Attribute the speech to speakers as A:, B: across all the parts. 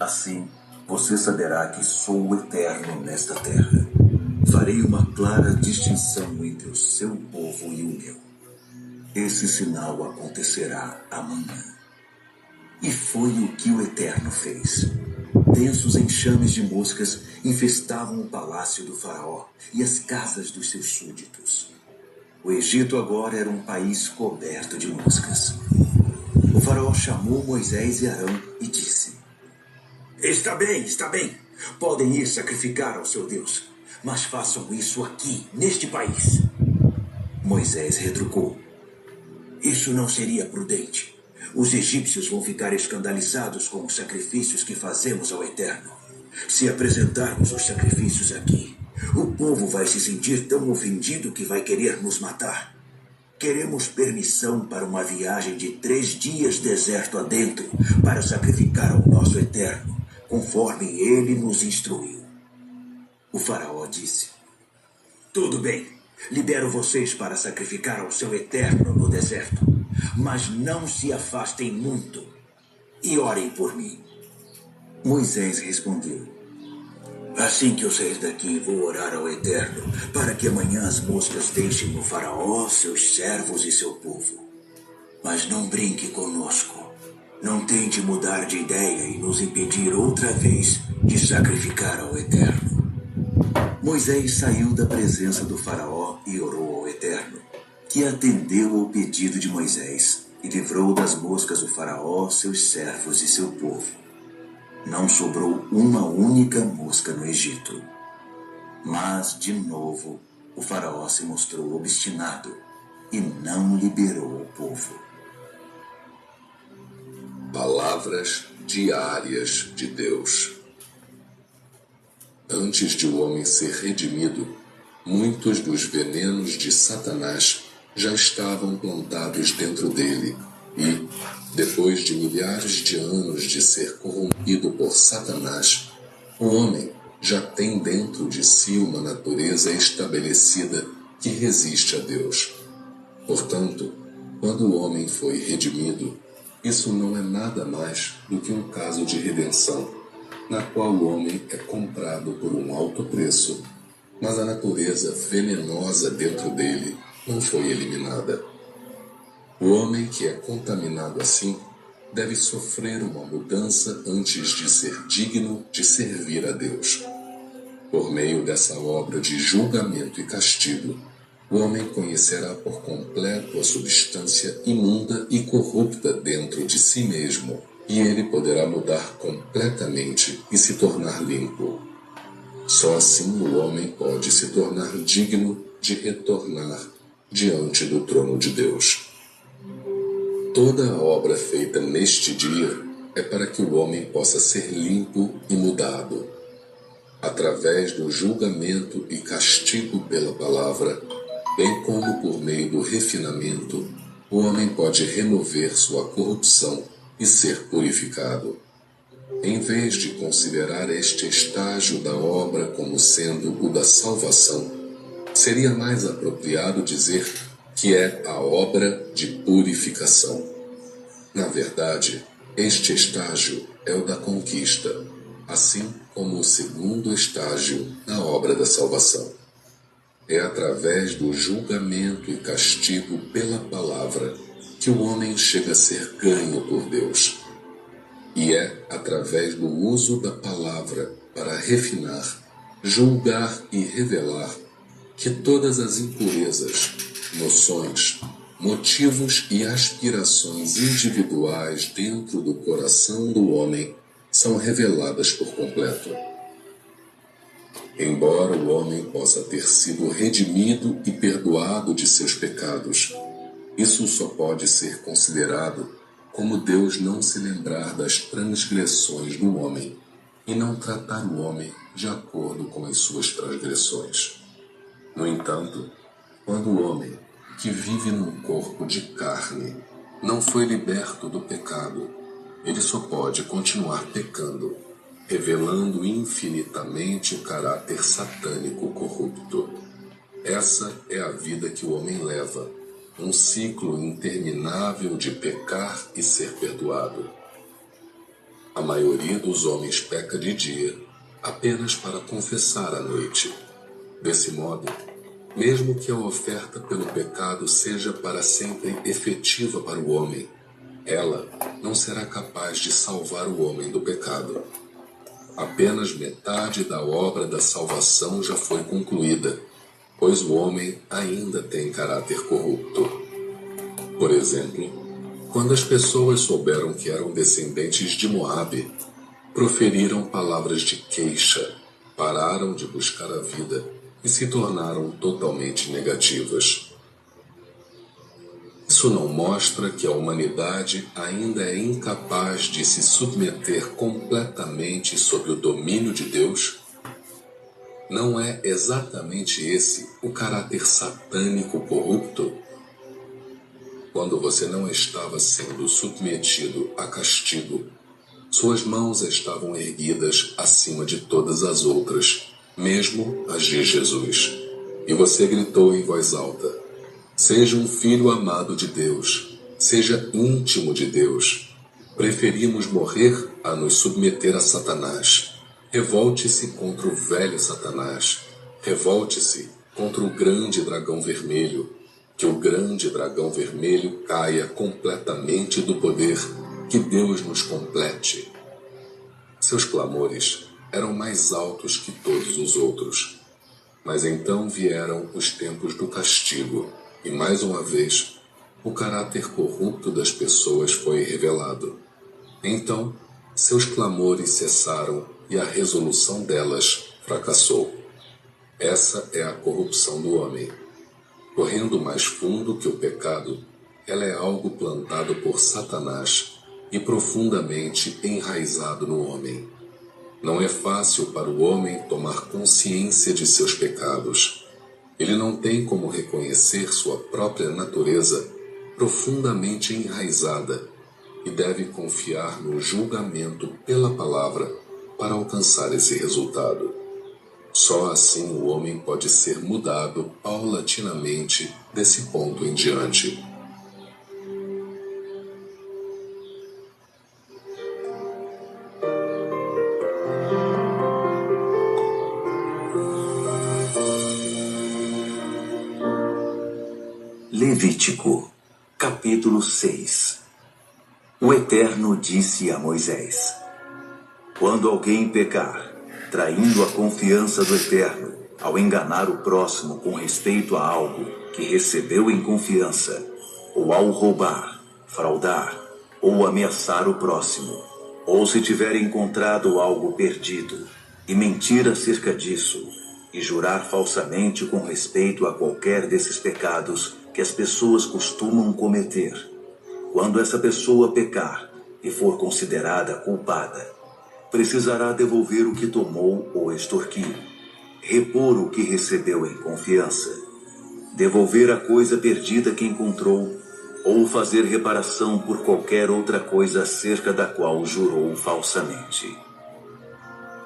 A: Assim, você saberá que sou o Eterno nesta terra. Farei uma clara distinção entre o seu povo e o meu. Esse sinal acontecerá amanhã. E foi o que o Eterno fez. Densos enxames de moscas infestavam o palácio do faraó e as casas dos seus súditos. O Egito agora era um país coberto de moscas. O faraó chamou Moisés e Arão e disse: Está bem. Podem ir sacrificar ao seu Deus, mas façam isso aqui, neste país. Moisés retrucou: Isso não seria prudente. Os egípcios vão ficar escandalizados com os sacrifícios que fazemos ao Eterno. Se apresentarmos os sacrifícios aqui, o povo vai se sentir tão ofendido que vai querer nos matar. Queremos permissão para uma viagem de 3 dias deserto adentro para sacrificar ao nosso Eterno, conforme ele nos instruiu. O faraó disse: Tudo bem, libero vocês para sacrificar ao seu Eterno no deserto, mas não se afastem muito e orem por mim. Moisés respondeu: Assim que eu sair daqui, vou orar ao Eterno, para que amanhã as moscas deixem o faraó, seus servos e seu povo. Mas não brinque conosco. Não tente mudar de ideia e nos impedir outra vez de sacrificar ao Eterno. Moisés saiu da presença do faraó e orou ao Eterno, que atendeu ao pedido de Moisés e livrou das moscas o faraó, seus servos e seu povo. Não sobrou uma única mosca no Egito. Mas, de novo, o faraó se mostrou obstinado e não liberou o povo.
B: Palavras diárias de Deus. Antes de o homem ser redimido, muitos dos venenos de Satanás já estavam plantados dentro dele e, depois de milhares de anos de ser corrompido por Satanás, o homem já tem dentro de si uma natureza estabelecida que resiste a Deus. Portanto, quando o homem foi redimido, isso não é nada mais do que um caso de redenção, na qual o homem é comprado por um alto preço, mas a natureza venenosa dentro dele não foi eliminada. O homem que é contaminado assim deve sofrer uma mudança antes de ser digno de servir a Deus. Por meio dessa obra de julgamento e castigo, o homem conhecerá por completo a substância imunda e corrupta dentro de si mesmo, e ele poderá mudar completamente e se tornar limpo. Só assim o homem pode se tornar digno de retornar diante do trono de Deus. Toda a obra feita neste dia é para que o homem possa ser limpo e mudado. Através do julgamento e castigo pela palavra, bem como por meio do refinamento, o homem pode remover sua corrupção e ser purificado. Em vez de considerar este estágio da obra como sendo o da salvação, seria mais apropriado dizer que é a obra de purificação. Na verdade, este estágio é o da conquista, assim como o segundo estágio na obra da salvação. É através do julgamento e castigo pela palavra que o homem chega a ser ganho por Deus. E é através do uso da palavra para refinar, julgar e revelar que todas as impurezas, noções, motivos e aspirações individuais dentro do coração do homem são reveladas por completo. Embora o homem possa ter sido redimido e perdoado de seus pecados, isso só pode ser considerado como Deus não se lembrar das transgressões do homem e não tratar o homem de acordo com as suas transgressões. No entanto, quando o homem, que vive num corpo de carne, não foi liberto do pecado, ele só pode continuar pecando, revelando infinitamente o caráter satânico corrupto. Essa é a vida que o homem leva, um ciclo interminável de pecar e ser perdoado. A maioria dos homens peca de dia apenas para confessar à noite. Desse modo, mesmo que a oferta pelo pecado seja para sempre efetiva para o homem, ela não será capaz de salvar o homem do pecado. Apenas metade da obra da salvação já foi concluída, pois o homem ainda tem caráter corrupto. Por exemplo, quando as pessoas souberam que eram descendentes de Moabe, proferiram palavras de queixa, pararam de buscar a vida e se tornaram totalmente negativas. Isso não mostra que a humanidade ainda é incapaz de se submeter completamente sob o domínio de Deus? Não é exatamente esse o caráter satânico corrupto? Quando você não estava sendo submetido a castigo, suas mãos estavam erguidas acima de todas as outras, mesmo as de Jesus. E você gritou em voz alta: seja um filho amado de Deus, seja íntimo de Deus. Preferimos morrer a nos submeter a Satanás. Revolte-se contra o velho Satanás. Revolte-se contra o grande dragão vermelho. Que o grande dragão vermelho caia completamente do poder. Que Deus nos complete. Seus clamores eram mais altos que todos os outros. Mas então vieram os tempos do castigo, e mais uma vez, o caráter corrupto das pessoas foi revelado. Então, seus clamores cessaram e a resolução delas fracassou. Essa é a corrupção do homem. Correndo mais fundo que o pecado, ela é algo plantado por Satanás e profundamente enraizado no homem. Não é fácil para o homem tomar consciência de seus pecados. Ele não tem como reconhecer sua própria natureza profundamente enraizada e deve confiar no julgamento pela palavra para alcançar esse resultado. Só assim o homem pode ser mudado paulatinamente desse ponto em diante.
A: Levítico, capítulo 6. O Eterno disse a Moisés: quando alguém pecar, traindo a confiança do Eterno, ao enganar o próximo com respeito a algo que recebeu em confiança, ou ao roubar, fraudar, ou ameaçar o próximo, ou se tiver encontrado algo perdido, e mentir acerca disso, e jurar falsamente com respeito a qualquer desses pecados que as pessoas costumam cometer, quando essa pessoa pecar e for considerada culpada, precisará devolver o que tomou ou extorquiu, repor o que recebeu em confiança, devolver a coisa perdida que encontrou, ou fazer reparação por qualquer outra coisa acerca da qual jurou falsamente.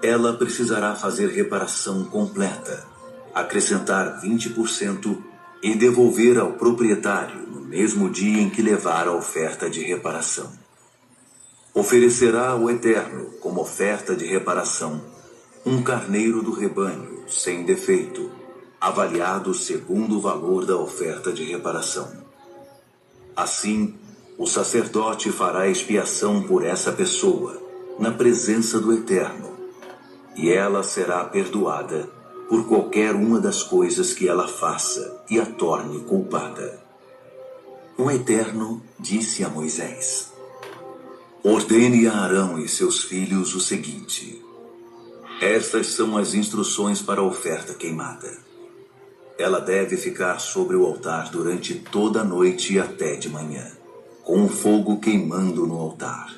A: Ela precisará fazer reparação completa, acrescentar 20% e devolver ao proprietário no mesmo dia em que levar a oferta de reparação. Oferecerá ao Eterno, como oferta de reparação, um carneiro do rebanho, sem defeito, avaliado segundo o valor da oferta de reparação. Assim, o sacerdote fará expiação por essa pessoa, na presença do Eterno, e ela será perdoada por qualquer uma das coisas que ela faça e a torne culpada. O Eterno disse a Moisés: ordene a Arão e seus filhos o seguinte: estas são as instruções para a oferta queimada. Ela deve ficar sobre o altar durante toda a noite e até de manhã, com o fogo queimando no altar.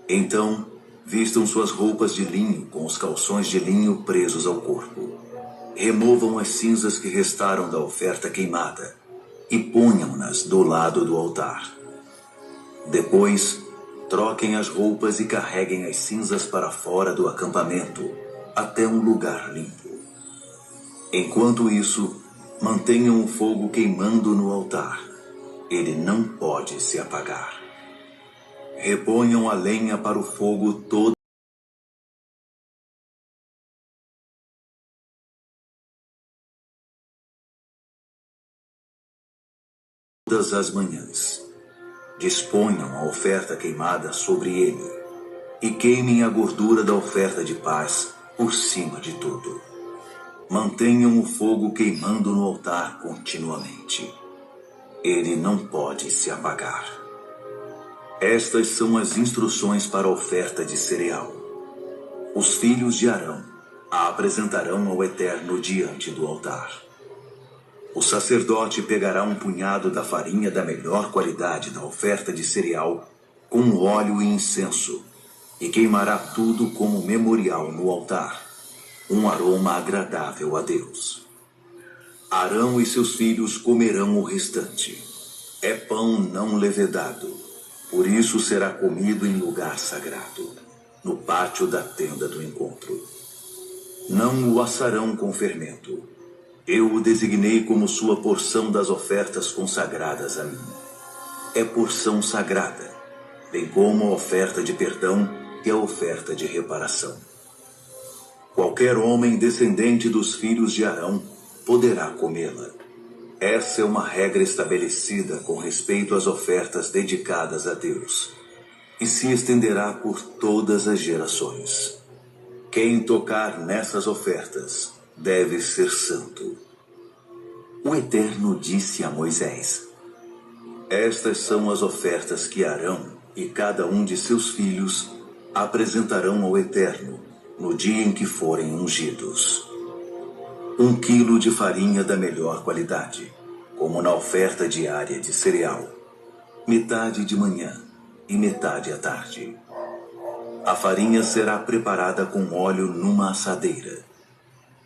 A: Então, vistam suas roupas de linho com os calções de linho presos ao corpo. Removam as cinzas que restaram da oferta queimada e ponham-nas do lado do altar. Depois, troquem as roupas e carreguem as cinzas para fora do acampamento, até um lugar limpo. Enquanto isso, mantenham o fogo queimando no altar. Ele não pode se apagar. Reponham a lenha para o fogo todas as manhãs. Disponham a oferta queimada sobre ele, e queimem a gordura da oferta de paz por cima de tudo. Mantenham o fogo queimando no altar continuamente. Ele não pode se apagar. Estas são as instruções para a oferta de cereal. Os filhos de Arão a apresentarão ao Eterno diante do altar. O sacerdote pegará um punhado da farinha da melhor qualidade da oferta de cereal com óleo e incenso e queimará tudo como memorial no altar, um aroma agradável a Deus. Arão e seus filhos comerão o restante. É pão não levedado, por isso será comido em lugar sagrado, no pátio da tenda do encontro. Não o assarão com fermento. Eu o designei como sua porção das ofertas consagradas a mim. É porção sagrada, bem como a oferta de perdão e a oferta de reparação. Qualquer homem descendente dos filhos de Arão poderá comê-la. Essa é uma regra estabelecida com respeito às ofertas dedicadas a Deus, e se estenderá por todas as gerações. Quem tocar nessas ofertas deve ser santo. O Eterno disse a Moisés: estas são as ofertas que Arão e cada um de seus filhos apresentarão ao Eterno no dia em que forem ungidos. 1 quilo de farinha da melhor qualidade, como na oferta diária de cereal, metade de manhã e metade à tarde. A farinha será preparada com óleo numa assadeira.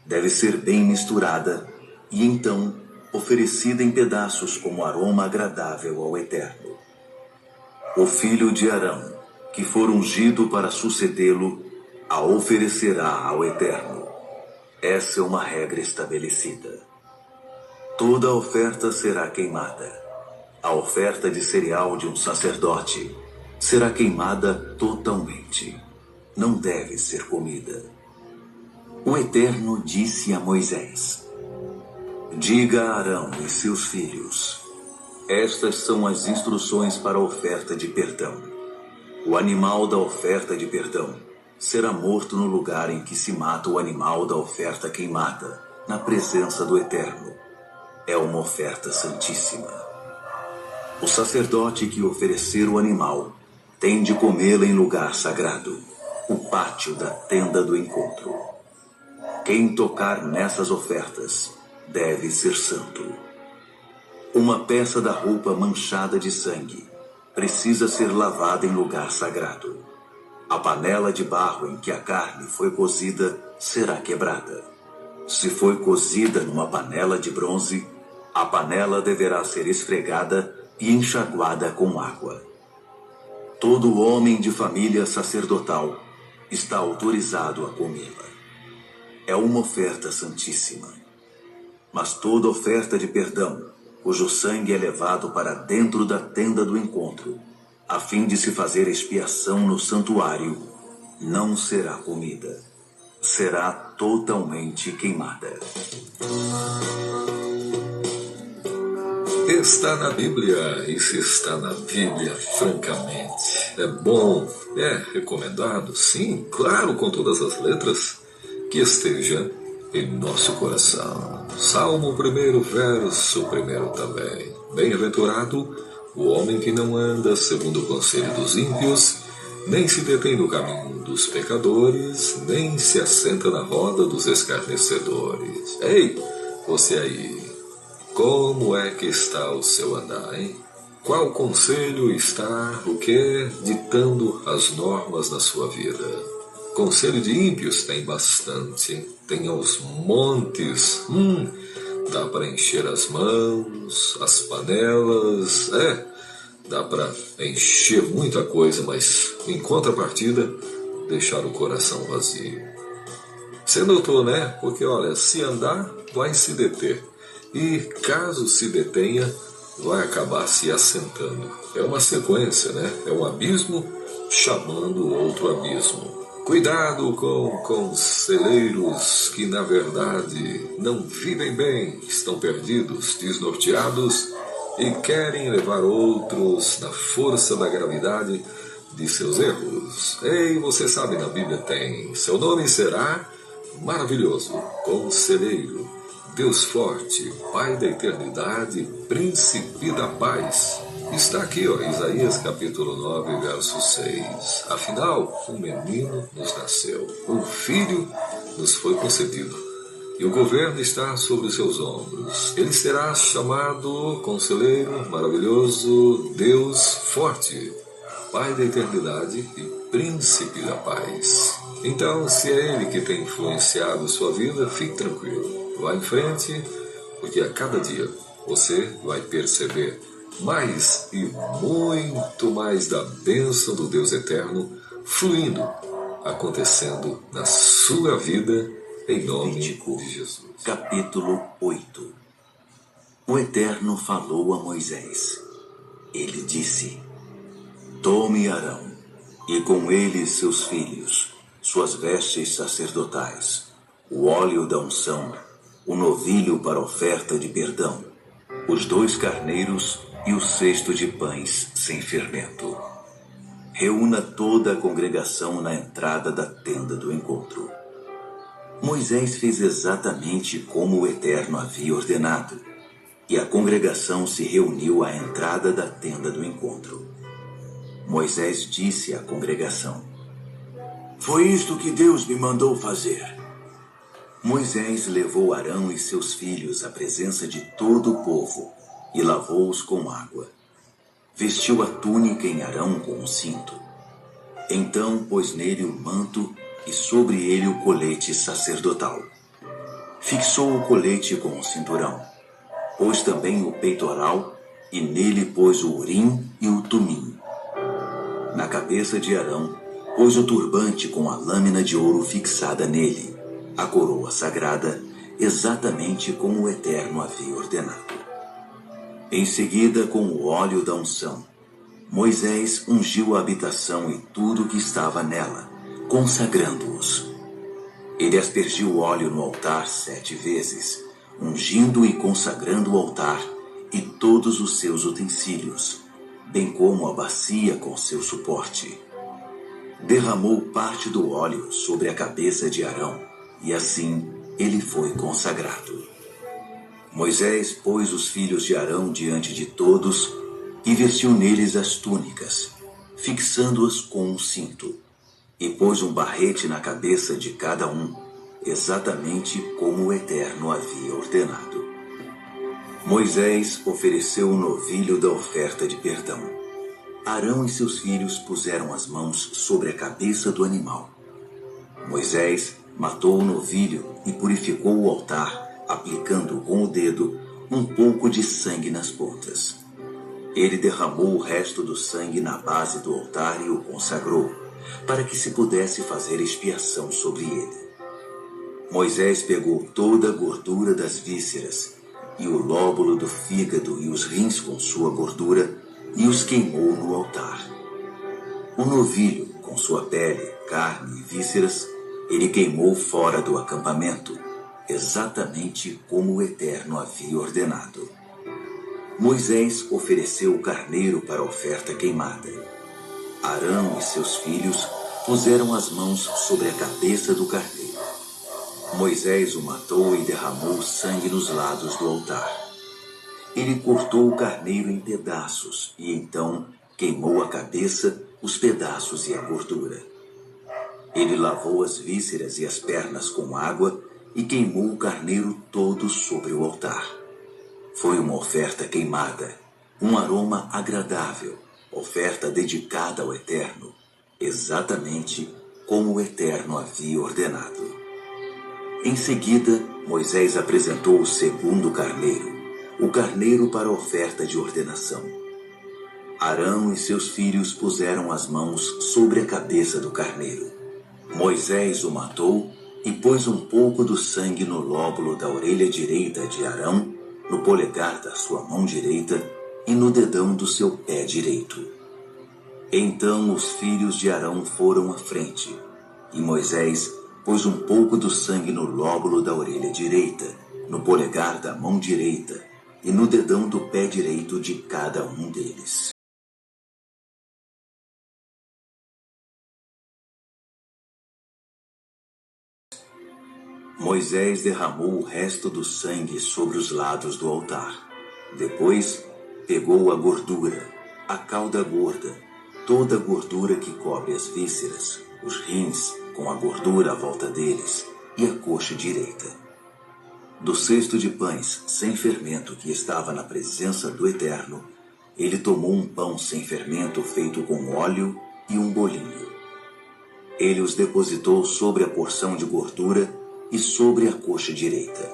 A: Deve ser bem misturada e então oferecida em pedaços como aroma agradável ao Eterno. O filho de Arão, que for ungido para sucedê-lo, a oferecerá ao Eterno. Essa é uma regra estabelecida. Toda a oferta será queimada. A oferta de cereal de um sacerdote será queimada totalmente. Não deve ser comida. O Eterno disse a Moisés: diga a Arão e seus filhos: estas são as instruções para a oferta de perdão. O animal da oferta de perdão será morto no lugar em que se mata o animal da oferta queimada, na presença do Eterno. É uma oferta santíssima. O sacerdote que oferecer o animal tem de comê-la em lugar sagrado, o pátio da tenda do encontro. Quem tocar nessas ofertas deve ser santo. Uma peça da roupa manchada de sangue precisa ser lavada em lugar sagrado. A panela de barro em que a carne foi cozida será quebrada. Se foi cozida numa panela de bronze, a panela deverá ser esfregada e enxaguada com água. Todo homem de família sacerdotal está autorizado a comê-la. É uma oferta santíssima. Mas toda oferta de perdão, cujo sangue é levado para dentro da tenda do encontro, a fim de se fazer expiação no santuário, não será comida. Será totalmente queimada.
B: Está na Bíblia, e se está na Bíblia, francamente, é bom, é recomendado, sim, claro, com todas as letras, que esteja em nosso coração. Salmo 1º, verso 1º também. Bem-aventurado o homem que não anda segundo o conselho dos ímpios, nem se detém no caminho dos pecadores, nem se assenta na roda dos escarnecedores. Ei, você aí, como é que está o seu andar, hein? Qual conselho está, o que, ditando as normas na sua vida? Conselho de ímpios tem bastante, tem aos montes, dá para encher as mãos, as panelas, dá para encher muita coisa, mas em contrapartida, deixar o coração vazio. Você notou, né? Porque olha, se andar, vai se deter. E caso se detenha,
C: vai acabar se assentando. É uma sequência, né? É um abismo chamando outro abismo. Cuidado com celeiros que, na verdade, não vivem bem, estão perdidos, desnorteados e querem levar outros na força da gravidade de seus erros. Ei, você sabe, na Bíblia tem: seu nome será maravilhoso, conselheiro, Deus forte, Pai da eternidade, príncipe da paz. Está aqui, ó, Isaías capítulo 9, verso 6. Afinal, um menino nos nasceu, um filho nos foi concedido, e o governo está sobre os seus ombros. Ele será chamado Conselheiro, Maravilhoso, Deus Forte, Pai da Eternidade e Príncipe da Paz. Então, se é Ele que tem influenciado sua vida, fique tranquilo. Vá em frente, porque a cada dia você vai perceber mais e muito mais da bênção do Deus Eterno fluindo, acontecendo na sua vida, em nome de Jesus.
A: Capítulo 8. O Eterno falou a Moisés. Ele disse: tome Arão, e com ele seus filhos, suas vestes sacerdotais, o óleo da unção, o novilho para oferta de perdão, os 2 carneiros e o cesto de pães sem fermento. Reúna toda a congregação na entrada da tenda do encontro. Moisés fez exatamente como o Eterno havia ordenado, e a congregação se reuniu à entrada da tenda do encontro. Moisés disse à congregação: foi isto que Deus me mandou fazer. Moisés levou Arão e seus filhos à presença de todo o povo e lavou-os com água. Vestiu a túnica em Arão com um cinto. Então pôs nele o manto e sobre ele o colete sacerdotal. Fixou o colete com o cinturão. Pôs também o peitoral e nele pôs o urim e o tumim. Na cabeça de Arão pôs o turbante com a lâmina de ouro fixada nele, a coroa sagrada, exatamente como o Eterno havia ordenado. Em seguida, com o óleo da unção, Moisés ungiu a habitação e tudo que estava nela, consagrando-os. Ele aspergiu óleo no altar 7 vezes, ungindo e consagrando o altar e todos os seus utensílios, bem como a bacia com seu suporte. Derramou parte do óleo sobre a cabeça de Arão, e assim ele foi consagrado. Moisés pôs os filhos de Arão diante de todos e vestiu neles as túnicas, fixando-as com um cinto, e pôs um barrete na cabeça de cada um, exatamente como o Eterno havia ordenado. Moisés ofereceu o novilho da oferta de perdão. Arão e seus filhos puseram as mãos sobre a cabeça do animal. Moisés matou o novilho e purificou o altar, aplicando com o dedo um pouco de sangue nas pontas. Ele derramou o resto do sangue na base do altar e o consagrou, para que se pudesse fazer expiação sobre ele. Moisés pegou toda a gordura das vísceras, e o lóbulo do fígado e os rins com sua gordura, e os queimou no altar. O novilho, com sua pele, carne e vísceras, ele queimou fora do acampamento, exatamente como o Eterno havia ordenado. Moisés ofereceu o carneiro para a oferta queimada. Arão e seus filhos puseram as mãos sobre a cabeça do carneiro. Moisés o matou e derramou sangue nos lados do altar. Ele cortou o carneiro em pedaços e então queimou a cabeça, os pedaços e a gordura. Ele lavou as vísceras e as pernas com água e queimou o carneiro todo sobre o altar. Foi uma oferta queimada, um aroma agradável, oferta dedicada ao Eterno, exatamente como o Eterno havia ordenado. Em seguida, Moisés apresentou o segundo carneiro, o carneiro para a oferta de ordenação. Arão e seus filhos puseram as mãos sobre a cabeça do carneiro. Moisés o matou e pôs um pouco do sangue no lóbulo da orelha direita de Arão, no polegar da sua mão direita e no dedão do seu pé direito. Então os filhos de Arão foram à frente, e Moisés pôs um pouco do sangue no lóbulo da orelha direita, no polegar da mão direita e no dedão do pé direito de cada um deles. Moisés derramou o resto do sangue sobre os lados do altar. Depois, pegou a gordura, a cauda gorda, toda a gordura que cobre as vísceras, os rins com a gordura à volta deles e a coxa direita. Do cesto de pães sem fermento que estava na presença do Eterno, ele tomou um pão sem fermento feito com óleo e um bolinho. Ele os depositou sobre a porção de gordura e sobre a coxa direita.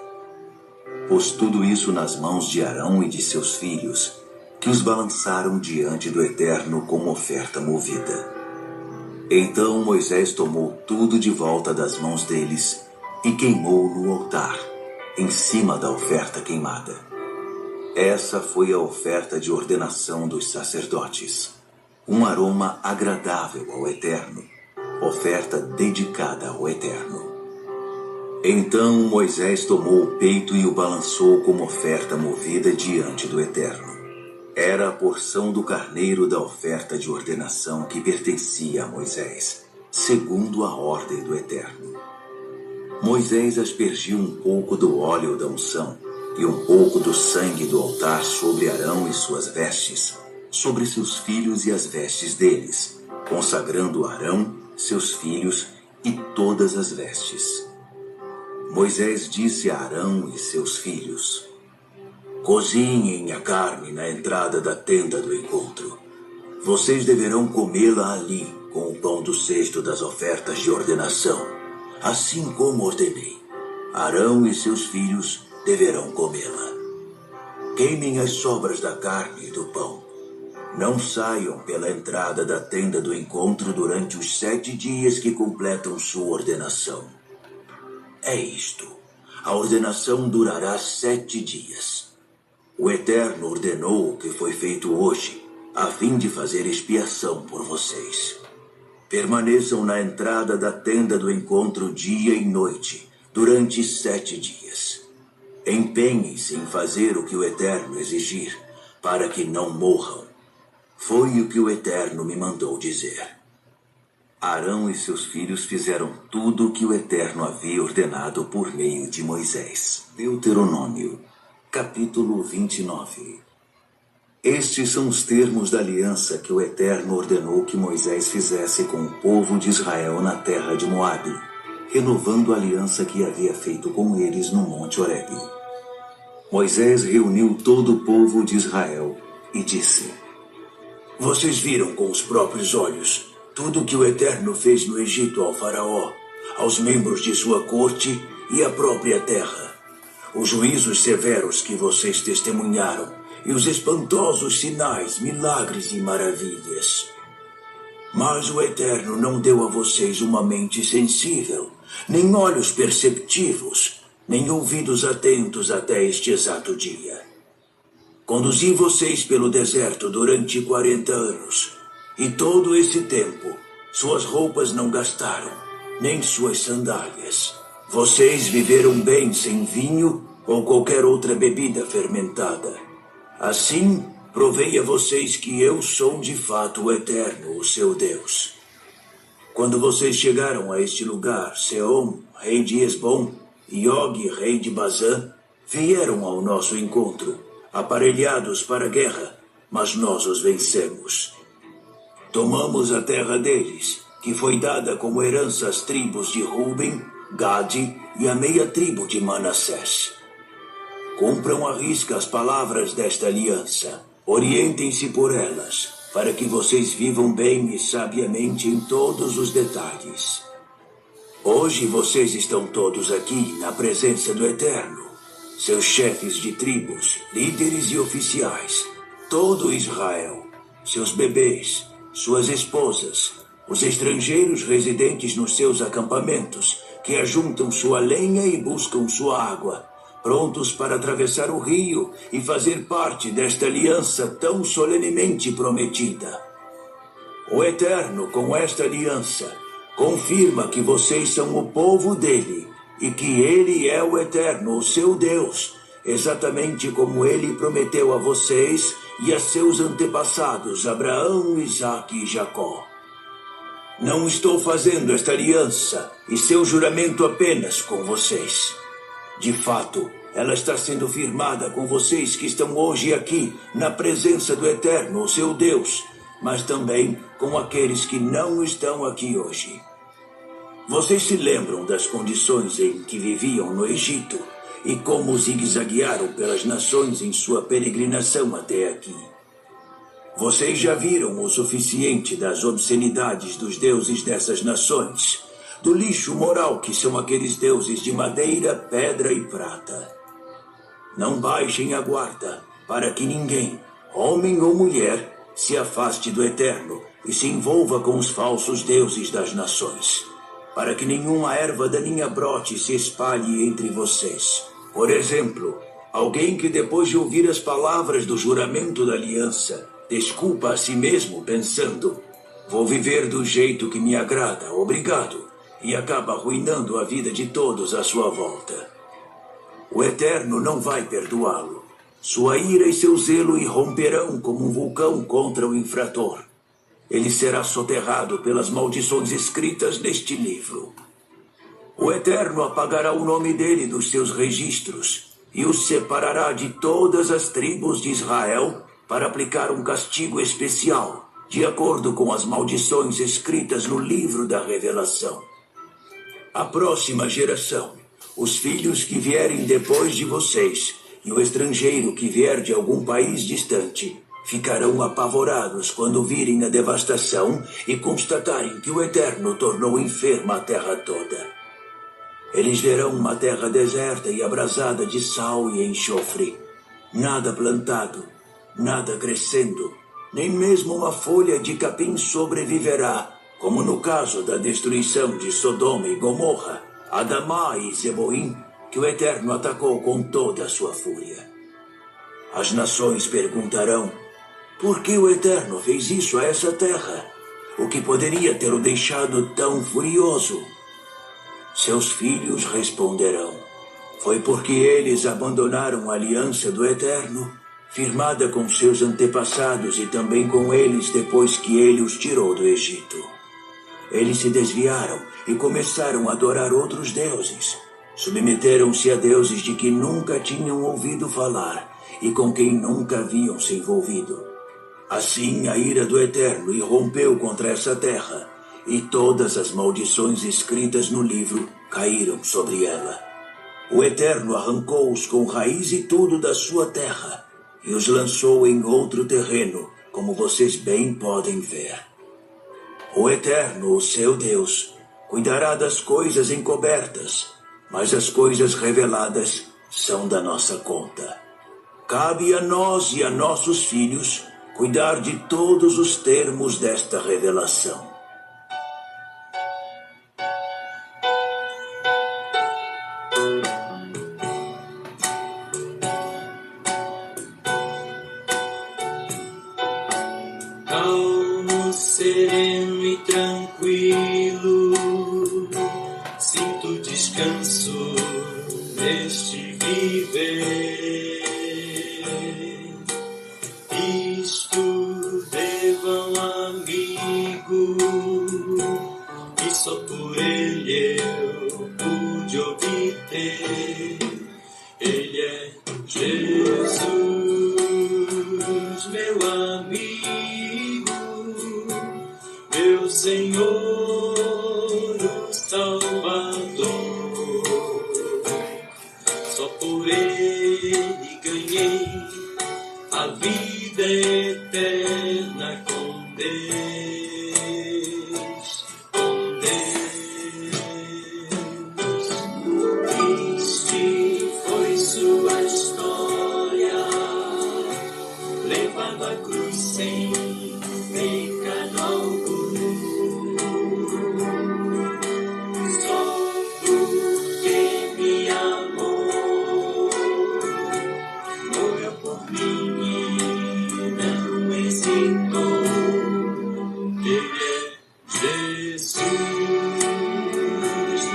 A: Pôs tudo isso nas mãos de Arão e de seus filhos, que os balançaram diante do Eterno como oferta movida. Então Moisés tomou tudo de volta das mãos deles e queimou no altar, em cima da oferta queimada. Essa foi a oferta de ordenação dos sacerdotes, um aroma agradável ao Eterno, oferta dedicada ao Eterno. Então Moisés tomou o peito e o balançou como oferta movida diante do Eterno. Era a porção do carneiro da oferta de ordenação que pertencia a Moisés, segundo a ordem do Eterno. Moisés aspergiu um pouco do óleo da unção e um pouco do sangue do altar sobre Arão e suas vestes, sobre seus filhos e as vestes deles, consagrando Arão, seus filhos e todas as vestes. Moisés disse a Arão e seus filhos: cozinhem a carne na entrada da tenda do encontro. Vocês deverão comê-la ali, com o pão do cesto das ofertas de ordenação, assim como ordenei. Arão e seus filhos deverão comê-la. Queimem as sobras da carne e do pão. Não saiam pela entrada da tenda do encontro durante os 7 dias que completam sua ordenação. É isto. A ordenação durará 7 dias. O Eterno ordenou o que foi feito hoje, a fim de fazer expiação por vocês. Permaneçam na entrada da tenda do encontro dia e noite, durante 7 dias. Empenhem-se em fazer o que o Eterno exigir, para que não morram. Foi o que o Eterno me mandou dizer. Arão e seus filhos fizeram tudo o que o Eterno havia ordenado por meio de Moisés. Deuteronômio, capítulo 29. Estes são os termos da aliança que o Eterno ordenou que Moisés fizesse com o povo de Israel na terra de Moabe, renovando a aliança que havia feito com eles no Monte Horebe. Moisés reuniu todo o povo de Israel e disse: vocês viram com os próprios olhos tudo o que o Eterno fez no Egito ao faraó, aos membros de sua corte e à própria terra. Os juízos severos que vocês testemunharam e os espantosos sinais, milagres e maravilhas. Mas o Eterno não deu a vocês uma mente sensível, nem olhos perceptivos, nem ouvidos atentos até este exato dia. Conduzi vocês pelo deserto durante 40 anos, e todo esse tempo, suas roupas não gastaram, nem suas sandálias. Vocês viveram bem sem vinho ou qualquer outra bebida fermentada. Assim, provei a vocês que eu sou de fato o Eterno, o seu Deus. Quando vocês chegaram a este lugar, Seom, rei de Esbom, e Og, rei de Bazã, vieram ao nosso encontro, aparelhados para a guerra, mas nós os vencemos. Tomamos a terra deles, que foi dada como herança às tribos de Ruben, Gade e a meia tribo de Manassés. Cumpram à risca as palavras desta aliança. Orientem-se por elas, para que vocês vivam bem e sabiamente em todos os detalhes. Hoje vocês estão todos aqui na presença do Eterno, seus chefes de tribos, líderes e oficiais, todo Israel, seus bebês, suas esposas, os estrangeiros residentes nos seus acampamentos, que ajuntam sua lenha e buscam sua água,
D: prontos para atravessar o rio e fazer parte desta aliança tão solenemente prometida. O Eterno, com esta aliança, confirma que vocês são o povo dele e que ele é o Eterno, o seu Deus, exatamente como ele prometeu a vocês e a seus antepassados, Abraão, Isaque e Jacó. Não estou fazendo esta aliança e seu juramento apenas com vocês. De fato, ela está sendo firmada com vocês que estão hoje aqui, na presença do Eterno, o seu Deus, mas também com aqueles que não estão aqui hoje. Vocês se lembram das condições em que viviam no Egito e como zigue-zaguearam pelas nações em sua peregrinação até aqui. Vocês já viram o suficiente das obscenidades dos deuses dessas nações, do lixo moral que são aqueles deuses de madeira, pedra e prata. Não baixem a guarda para que ninguém, homem ou mulher, se afaste do Eterno e se envolva com os falsos deuses das nações, para que nenhuma erva daninha brote e se espalhe entre vocês. Por exemplo, alguém que depois de ouvir as palavras do juramento da aliança, desculpa a si mesmo pensando, vou viver do jeito que me agrada, obrigado, e acaba arruinando a vida de todos à sua volta. O Eterno não vai perdoá-lo. Sua ira e seu zelo irromperão como um vulcão contra o infrator. Ele será soterrado pelas maldições escritas neste livro. O Eterno apagará o nome dele dos seus registros e os separará de todas as tribos de Israel para aplicar um castigo especial, de acordo com as maldições escritas no livro da Revelação. A próxima geração, os filhos que vierem depois de vocês e o estrangeiro que vier de algum país distante, ficarão apavorados quando virem a devastação e constatarem que o Eterno tornou enferma a terra toda. Eles verão uma terra deserta e abrasada de sal e enxofre. Nada plantado, nada crescendo, nem mesmo uma folha de capim sobreviverá, como no caso da destruição de Sodoma e Gomorra, Adamá e Zeboim, que o Eterno atacou com toda a sua fúria. As nações perguntarão, por que o Eterno fez isso a essa terra? O que poderia ter o deixado tão furioso? Seus filhos responderão, foi porque eles abandonaram a aliança do Eterno, firmada com seus antepassados e também com eles depois que ele os tirou do Egito. Eles se desviaram e começaram a adorar outros deuses. Submeteram-se a deuses de que nunca tinham ouvido falar e com quem nunca haviam se envolvido. Assim a ira do Eterno irrompeu contra essa terra, e todas as maldições escritas no livro caíram sobre ela. O Eterno arrancou-os com raiz e tudo da sua terra, e os lançou em outro terreno, como vocês bem podem ver. O Eterno, o seu Deus, cuidará das coisas encobertas, mas as coisas reveladas são da nossa conta. Cabe a nós e a nossos filhos cuidar de todos os termos desta revelação.
E: Calmo, sereno e tranquilo, sinto descanso neste viver. Isto devam amigo, e só por ele eu pude obter. Ele é Jesus, meu amigo, meu Senhor, o Salvador. Só por ele ganhei a vida eterna com Deus, com Deus.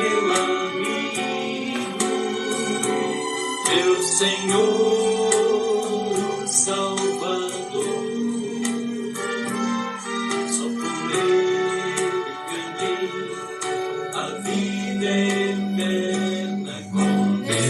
E: meu amigo, meu Senhor Salvador. Só por Ele ganhei a vida eterna com Deus.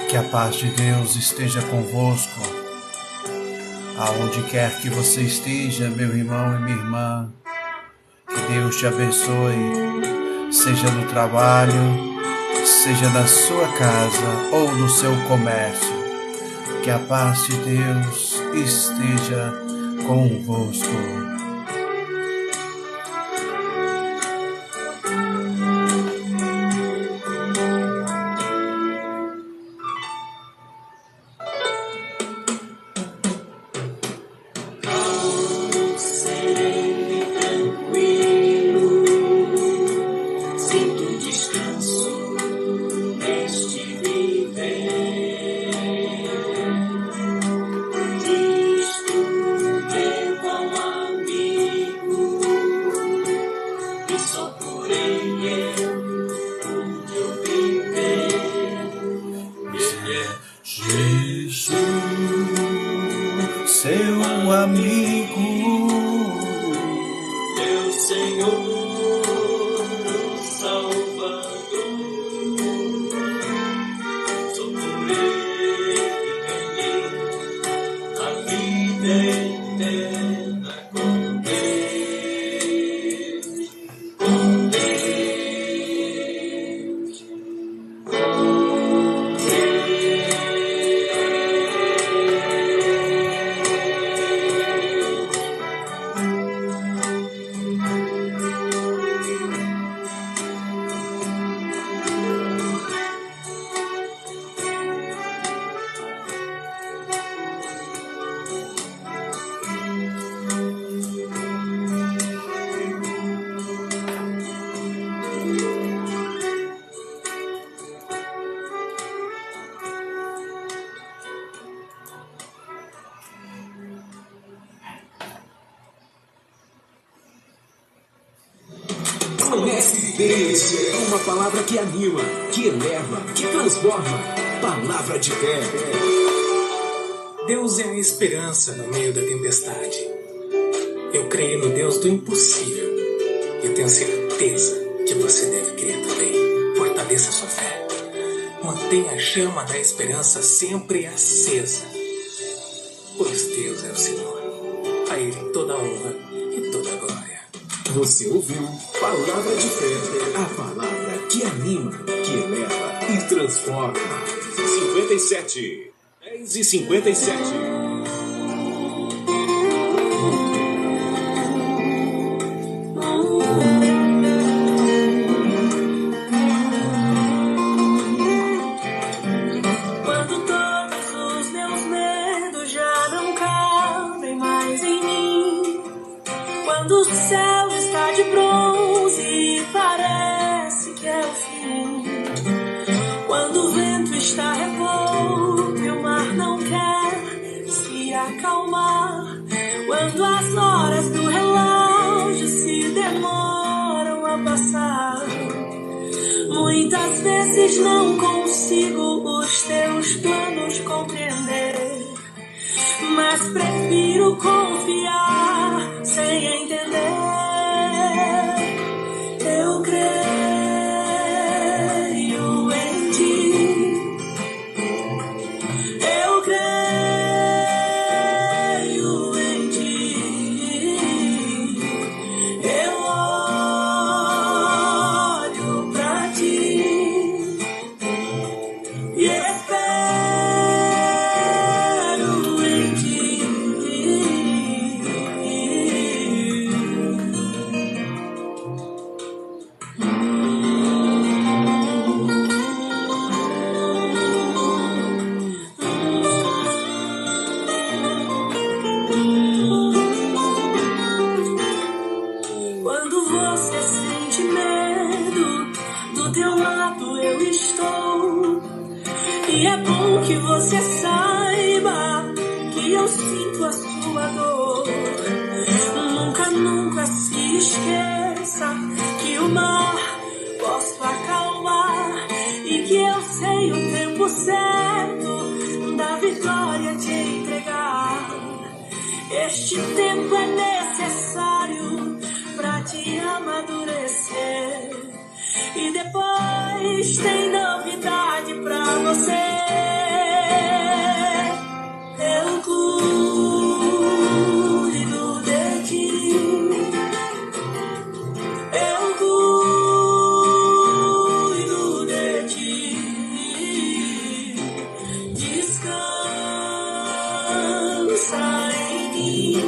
F: Que a paz de Deus esteja convosco, aonde quer que você esteja, meu irmão e minha irmã. Que Deus te abençoe, seja no trabalho, seja na sua casa ou no seu comércio. Que a paz de Deus esteja convosco. Jesus, seu amigo,
E: meu Senhor Salvador. Só por Ele ganhei a vida eterna com Deus, com Deus.
G: SBT é uma palavra que anima, que eleva, que transforma. Palavra de fé.
H: Deus é a esperança no meio da tempestade. Eu creio no Deus do impossível. Eu tenho certeza que você deve crer também. Fortaleça sua fé. Mantenha a chama da esperança sempre acesa. Pois Deus é o Senhor. A Ele toda a honra e toda a glória.
G: Você ouviu Palavra de Fé, a palavra que anima, que eleva e transforma. 57, 10h57.
I: Quando todos os meus medos já não cabem mais em mim, quando o céu está de bronze e parece que é o fim, quando o vento está revolto e o mar não quer se acalmar, quando as horas do relógio se demoram a passar, muitas vezes não consigo os teus planos compreender, mas prefiro confiar sem entender. Eu creio em ti. Eu creio em ti. Eu olho pra ti e espero em ti. Quando você sente medo, do teu lado eu estou. E é bom que você saiba que eu sinto a sua dor. Nunca, nunca se esqueça que o mar posso acalmar e que eu sei o tempo certo da vitória te entregar. Este tempo é necessário pra te amadurecer. E depois tem novidade pra você. Eu cuido de ti. Eu cuido de ti. Descansa em mim.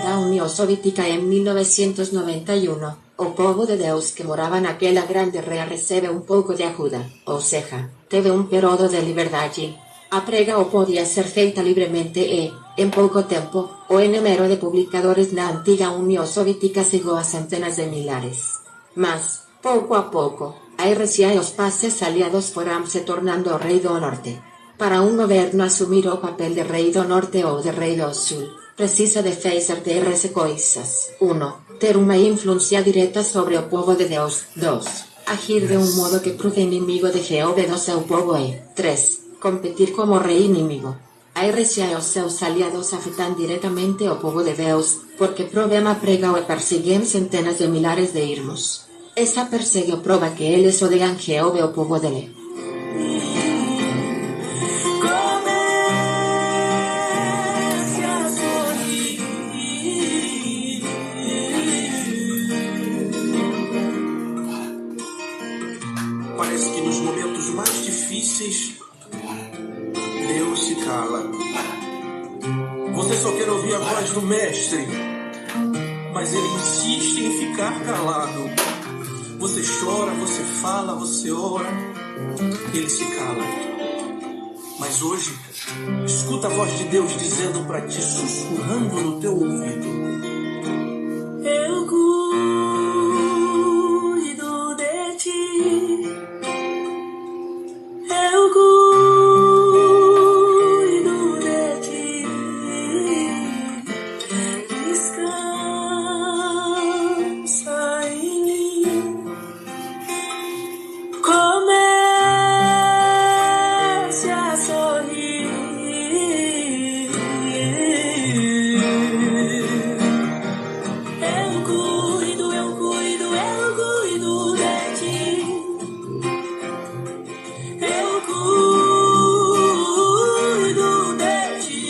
J: Da União Soviética em 1991, o povo de Deus que morava naquela grande rea recebe um pouco de ajuda, ou seja, teve um período de liberdade. A prega podia ser feita livremente e, em pouco tempo, o número de publicadores na antiga União Soviética chegou a centenas de milhares. Mas, pouco a pouco, a RCA e os países aliados foram se tornando o rei do norte. Para um governo assumir o papel de rei do norte ou de rei do sul, precisa de fazer três coisas. 1. Ter uma influência direta sobre o povo de Deus. 2. Agir de um modo que prove inimigo de Jeová do seu povo e 3. Competir como rei inimigo. A RCA e os seus aliados afetam diretamente o povo de Deus, porque problema pregam e perseguem centenas de milhares de irmãos. Essa perseguição prova que eles odeiam Jeová e o povo dele.
K: Parece que nos momentos mais difíceis, Deus se cala. Você só quer ouvir a voz do Mestre, mas ele insiste em ficar calado. Você chora, você fala, você ora, ele se cala. Mas hoje, escuta a voz de Deus dizendo para ti, sussurrando no teu ouvido:
I: eu cuido de ti. Eu cuido de ti. Descansa em mim. Comece a sorrir. Eu cuido, eu cuido, eu cuido de ti. Eu cuido de ti.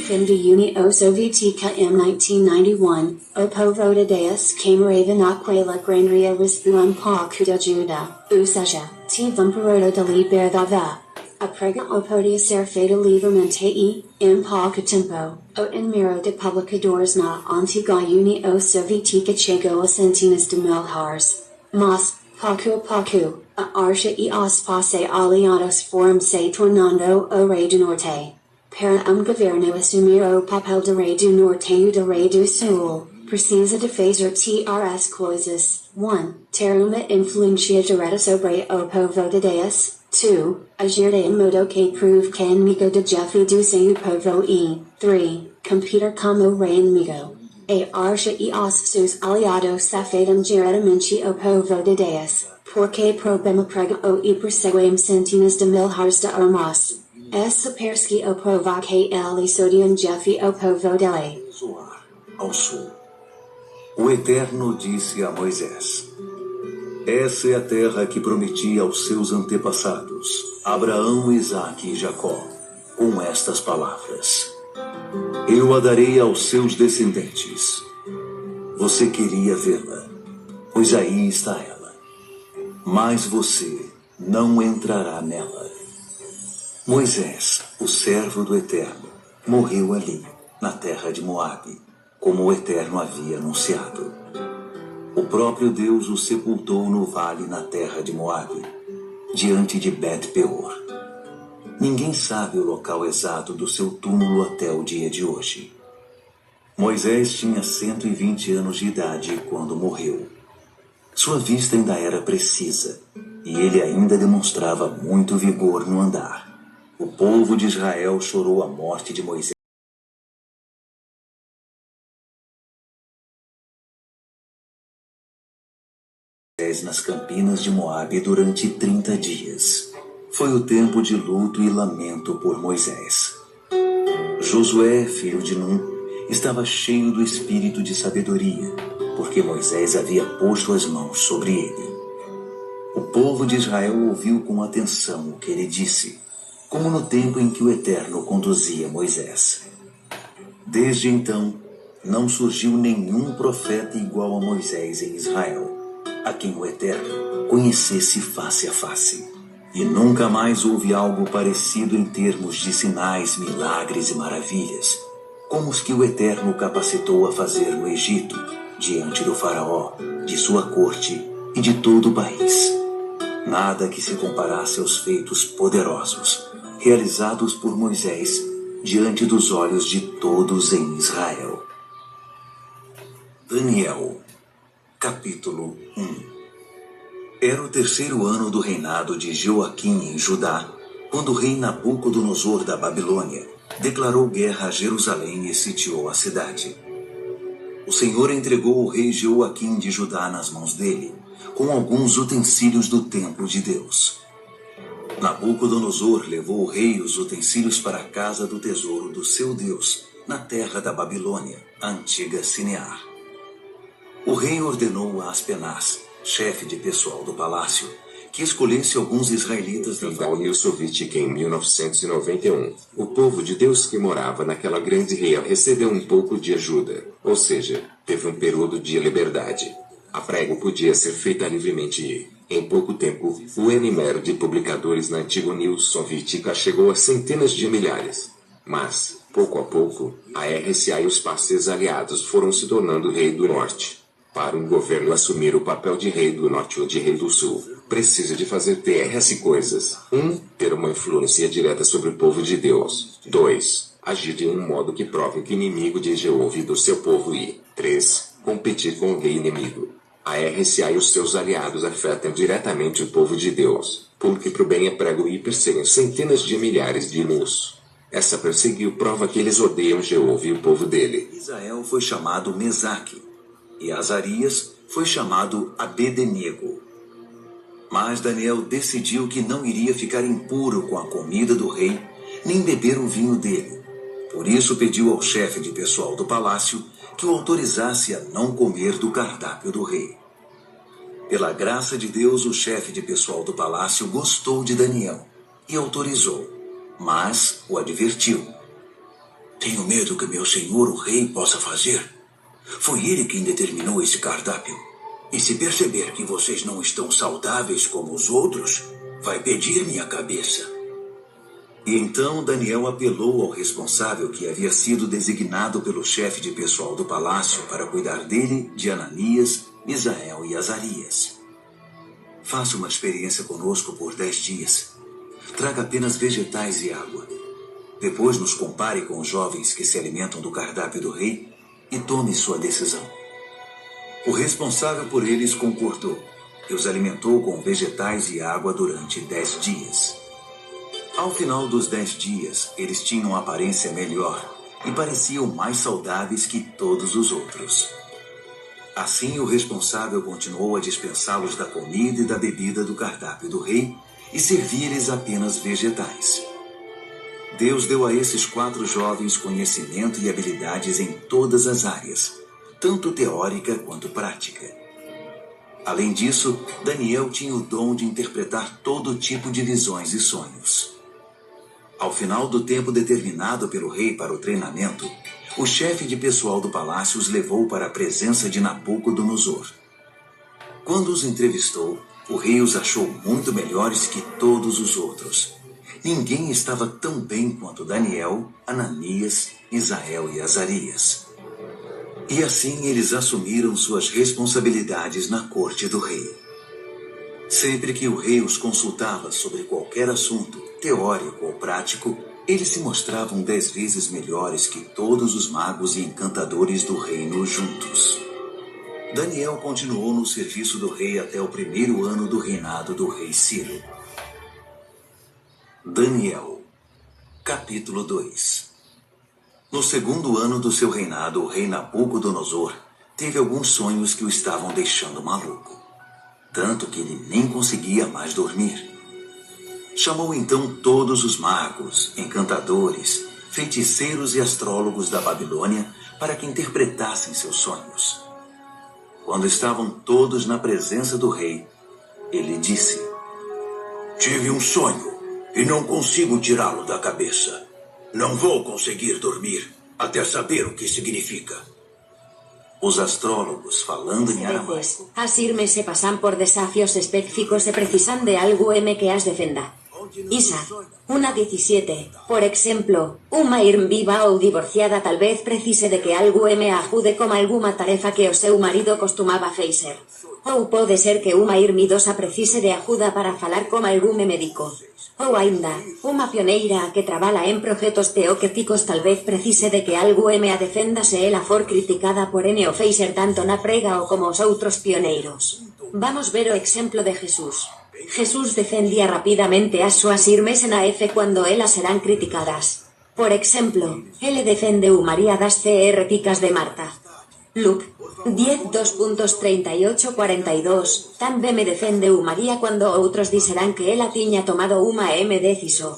J: Fin da União Soviética em 1991, o povo de Deus que morava naquela grande recebeu um pouco de ajuda, ou seja, tive um período de liberdade. A prega podia ser feita livremente e, em pouco tempo, o número de publicadores na antiga União Soviética chegou a centenas de milhares. Mas, pouco a pouco, a Archa e os países aliados foram se tornando o rei do norte. Para governo assumir o papel de rei do norte e de rei do sul, precisa de fazer três coisas. 1. Ter uma influência direta sobre o povo de Deus. 2. Agir de modo que prove que é inimigo de Jeová do seu povo e 3. Competir como rei inimigo. A Archa e os seus aliados afetam diretamente o povo de Deus, porque problema pregam e perseguem centenas de milhares de irmãos. Essa persegue o povo que eles odiam Jeová o povo dele.
A: Zoar ao sul. O Eterno disse a Moisés: essa é a terra que prometi aos seus antepassados, Abraão, Isaque e Jacó, com estas palavras: eu a darei aos seus descendentes. Você queria vê-la, pois aí está ela, mas você não entrará nela. Moisés, o servo do Eterno, morreu ali, na terra de Moabe, como o Eterno havia anunciado. O próprio Deus o sepultou no vale na terra de Moabe, diante de Bet-peor. Ninguém sabe o local exato do seu túmulo até o dia de hoje. Moisés tinha 120 anos de idade quando morreu. Sua vista ainda era precisa e ele ainda demonstrava muito vigor no andar. O povo de Israel chorou a morte de Moisés nas campinas de Moabe durante 30 dias. Foi o tempo de luto e lamento por Moisés. Josué, filho de Num, estava cheio do espírito de sabedoria, porque Moisés havia posto as mãos sobre ele. O povo de Israel ouviu com atenção o que ele disse, como no tempo em que o Eterno conduzia Moisés. Desde então, não surgiu nenhum profeta igual a Moisés em Israel, a quem o Eterno conhecesse face a face. E nunca mais houve algo parecido em termos de sinais, milagres e maravilhas, como os que o Eterno capacitou a fazer no Egito, diante do faraó, de sua corte e de todo o país. Nada que se comparasse aos feitos poderosos, realizados por Moisés, diante dos olhos de todos em Israel. Daniel, capítulo 1. Era o 3º ano do reinado de Joaquim em Judá, quando o rei Nabucodonosor da Babilônia declarou guerra a Jerusalém e sitiou a cidade. O Senhor entregou o rei Joaquim de Judá nas mãos dele, com alguns utensílios do templo de Deus. Nabucodonosor levou o rei os utensílios para a casa do tesouro do seu Deus, na terra da Babilônia, a antiga Sinear. O rei ordenou a Aspenaz, chefe de pessoal do palácio, que escolhesse alguns israelitas
L: da União Soviética em 1991. O povo de Deus que morava naquela grande região recebeu um pouco de ajuda, ou seja, teve um período de liberdade. A prego podia ser feita livremente e, em pouco tempo, o número de publicadores na antiga União Soviética chegou a centenas de milhares. Mas, pouco a pouco, a RCA e os parceiros aliados foram se tornando rei do norte. Para um governo assumir o papel de rei do norte ou de rei do sul, precisa de fazer 3 coisas. 1. Ter uma influência direta sobre o povo de Deus. 2. Agir de um modo que prove que inimigo de Jeová e do seu povo e 3. Competir com o rei inimigo. A RCA e os seus aliados afetam diretamente o povo de Deus, porque pro bem é prego e perseguem centenas de milhares de irmãos. Essa perseguiu prova que eles odeiam Jeová e o povo dele.
A: Israel foi chamado Mesaque, e Azarias foi chamado Abed-nego. Mas Daniel decidiu que não iria ficar impuro com a comida do rei, nem beber o vinho dele. Por isso pediu ao chefe de pessoal do palácio que o autorizasse a não comer do cardápio do rei. Pela graça de Deus, o chefe de pessoal do palácio gostou de Daniel e autorizou, mas o advertiu. Tenho medo que meu senhor o rei possa fazer. Foi ele quem determinou esse cardápio. E se perceber que vocês não estão saudáveis como os outros, vai pedir minha cabeça. E então Daniel apelou ao responsável que havia sido designado pelo chefe de pessoal do palácio para cuidar dele, de Ananias, Misael e Azarias. Faça uma experiência conosco por 10 dias. Traga apenas vegetais e água. Depois nos compare com os jovens que se alimentam do cardápio do rei e tome sua decisão. O responsável por eles concordou e os alimentou com vegetais e água durante 10 dias. Ao final dos 10 dias, eles tinham aparência melhor e pareciam mais saudáveis que todos os outros. Assim, o responsável continuou a dispensá-los da comida e da bebida do cardápio do rei e servia-lhes apenas vegetais. Deus deu a esses 4 jovens conhecimento e habilidades em todas as áreas, tanto teórica quanto prática. Além disso, Daniel tinha o dom de interpretar todo tipo de visões e sonhos. Ao final do tempo determinado pelo rei para o treinamento, o chefe de pessoal do palácio os levou para a presença de Nabucodonosor. Quando os entrevistou, o rei os achou muito melhores que todos os outros. Ninguém estava tão bem quanto Daniel, Ananias, Misael e Azarias. E assim eles assumiram suas responsabilidades na corte do rei. Sempre que o rei os consultava sobre qualquer assunto, teórico ou prático, Eles se mostravam 10 vezes melhores que todos os magos e encantadores do reino juntos. Daniel continuou no serviço do rei até o 1º ano do reinado do rei Ciro. Daniel, capítulo 2. No 2º ano do seu reinado, o rei Nabucodonosor teve alguns sonhos que o estavam deixando maluco, tanto que ele nem conseguia mais dormir. Chamou então todos os magos, encantadores, feiticeiros e astrólogos da Babilônia para que interpretassem seus sonhos. Quando estavam todos na presença do rei, ele disse: "Tive um sonho e não consigo tirá-lo da cabeça. Não vou conseguir dormir até saber o que significa." Os astrólogos, falando em aramaico,
J: Asirme se pasan por desafios específicos se precisan de algo que as defenda. Isa, 1:17. Por ejemplo, uma irm viva ou divorciada tal vez precise de que algo me ajude como alguma tarefa que o seu marido costumaba fazer. Ou pode ser que uma irm idosa precise de ajuda para falar como algum médico. Ou ainda, uma pioneira que trabalha en projetos teocráticos tal vez precise de que algo me a defenda se ela for criticada por o fazer tanto na prega ou como os outros pioneiros. Vamos ver o exemplo de Jesús. Jesús defendía rapidamente as súas irmes na F cuando elas serán criticadas. Por exemplo, ele defendeu María das críticas de Marta. Luke 10:2.38-42, tamén me defendeu María cuando outros diserán que ela tiña tomado uma deciso.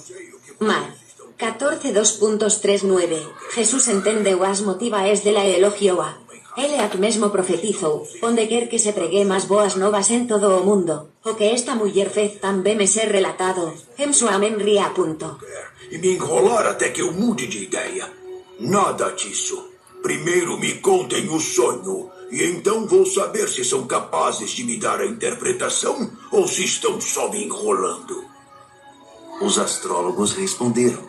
J: Mar 14:2.39, Jesús entendeu as motivaes dela e elogioa. Ele ac mesmo profetizou, onde quer que se pregue más boas novas en todo o mundo, o que esta muller fez tamén me ser relatado, en su amenria punto.
D: E me enrolar até que eu mude de ideia. Nada disso. Primeiro me contem o sonho, e então vou saber se são capazes de me dar a interpretação ou se estão só me enrolando.
A: Os astrólogos responderam: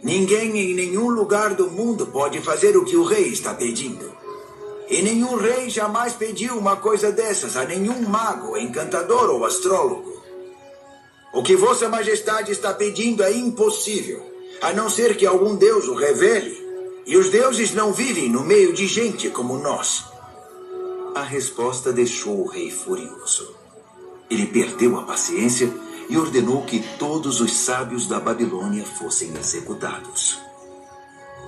D: Ninguém em nenhum lugar do mundo pode fazer o que o rei está pedindo. E nenhum rei jamais pediu uma coisa dessas a nenhum mago, encantador ou astrólogo. O que Vossa Majestade está pedindo é impossível, a não ser que algum deus o revele. E os deuses não vivem no meio de gente como nós.
A: A resposta deixou o rei furioso. Ele perdeu a paciência e ordenou que todos os sábios da Babilônia fossem executados.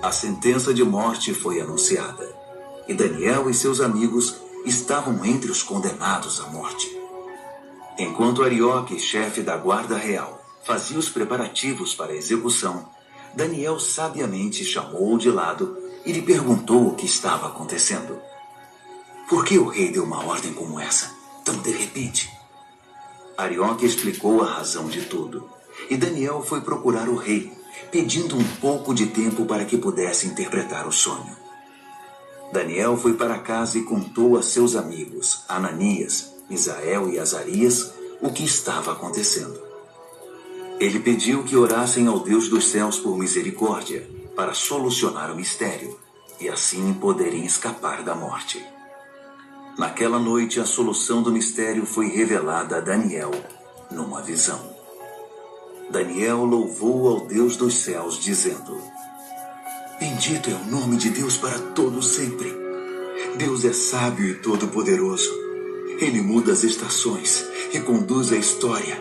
A: A sentença de morte foi anunciada, e Daniel e seus amigos estavam entre os condenados à morte. Enquanto Arioque, chefe da guarda real, fazia os preparativos para a execução, Daniel sabiamente chamou-o de lado e lhe perguntou o que estava acontecendo. Por que o rei deu uma ordem como essa, tão de repente? Arioque explicou a razão de tudo, e Daniel foi procurar o rei, pedindo um pouco de tempo para que pudesse interpretar o sonho. Daniel foi para casa e contou a seus amigos, Ananias, Misael e Azarias, o que estava acontecendo. Ele pediu que orassem ao Deus dos céus por misericórdia, para solucionar o mistério, e assim poderem escapar da morte. Naquela noite, a solução do mistério foi revelada a Daniel, numa visão. Daniel louvou ao Deus dos céus, dizendo: Bendito é o nome de Deus para todo sempre. Deus é sábio e todo-poderoso. Ele muda as estações e conduz a história.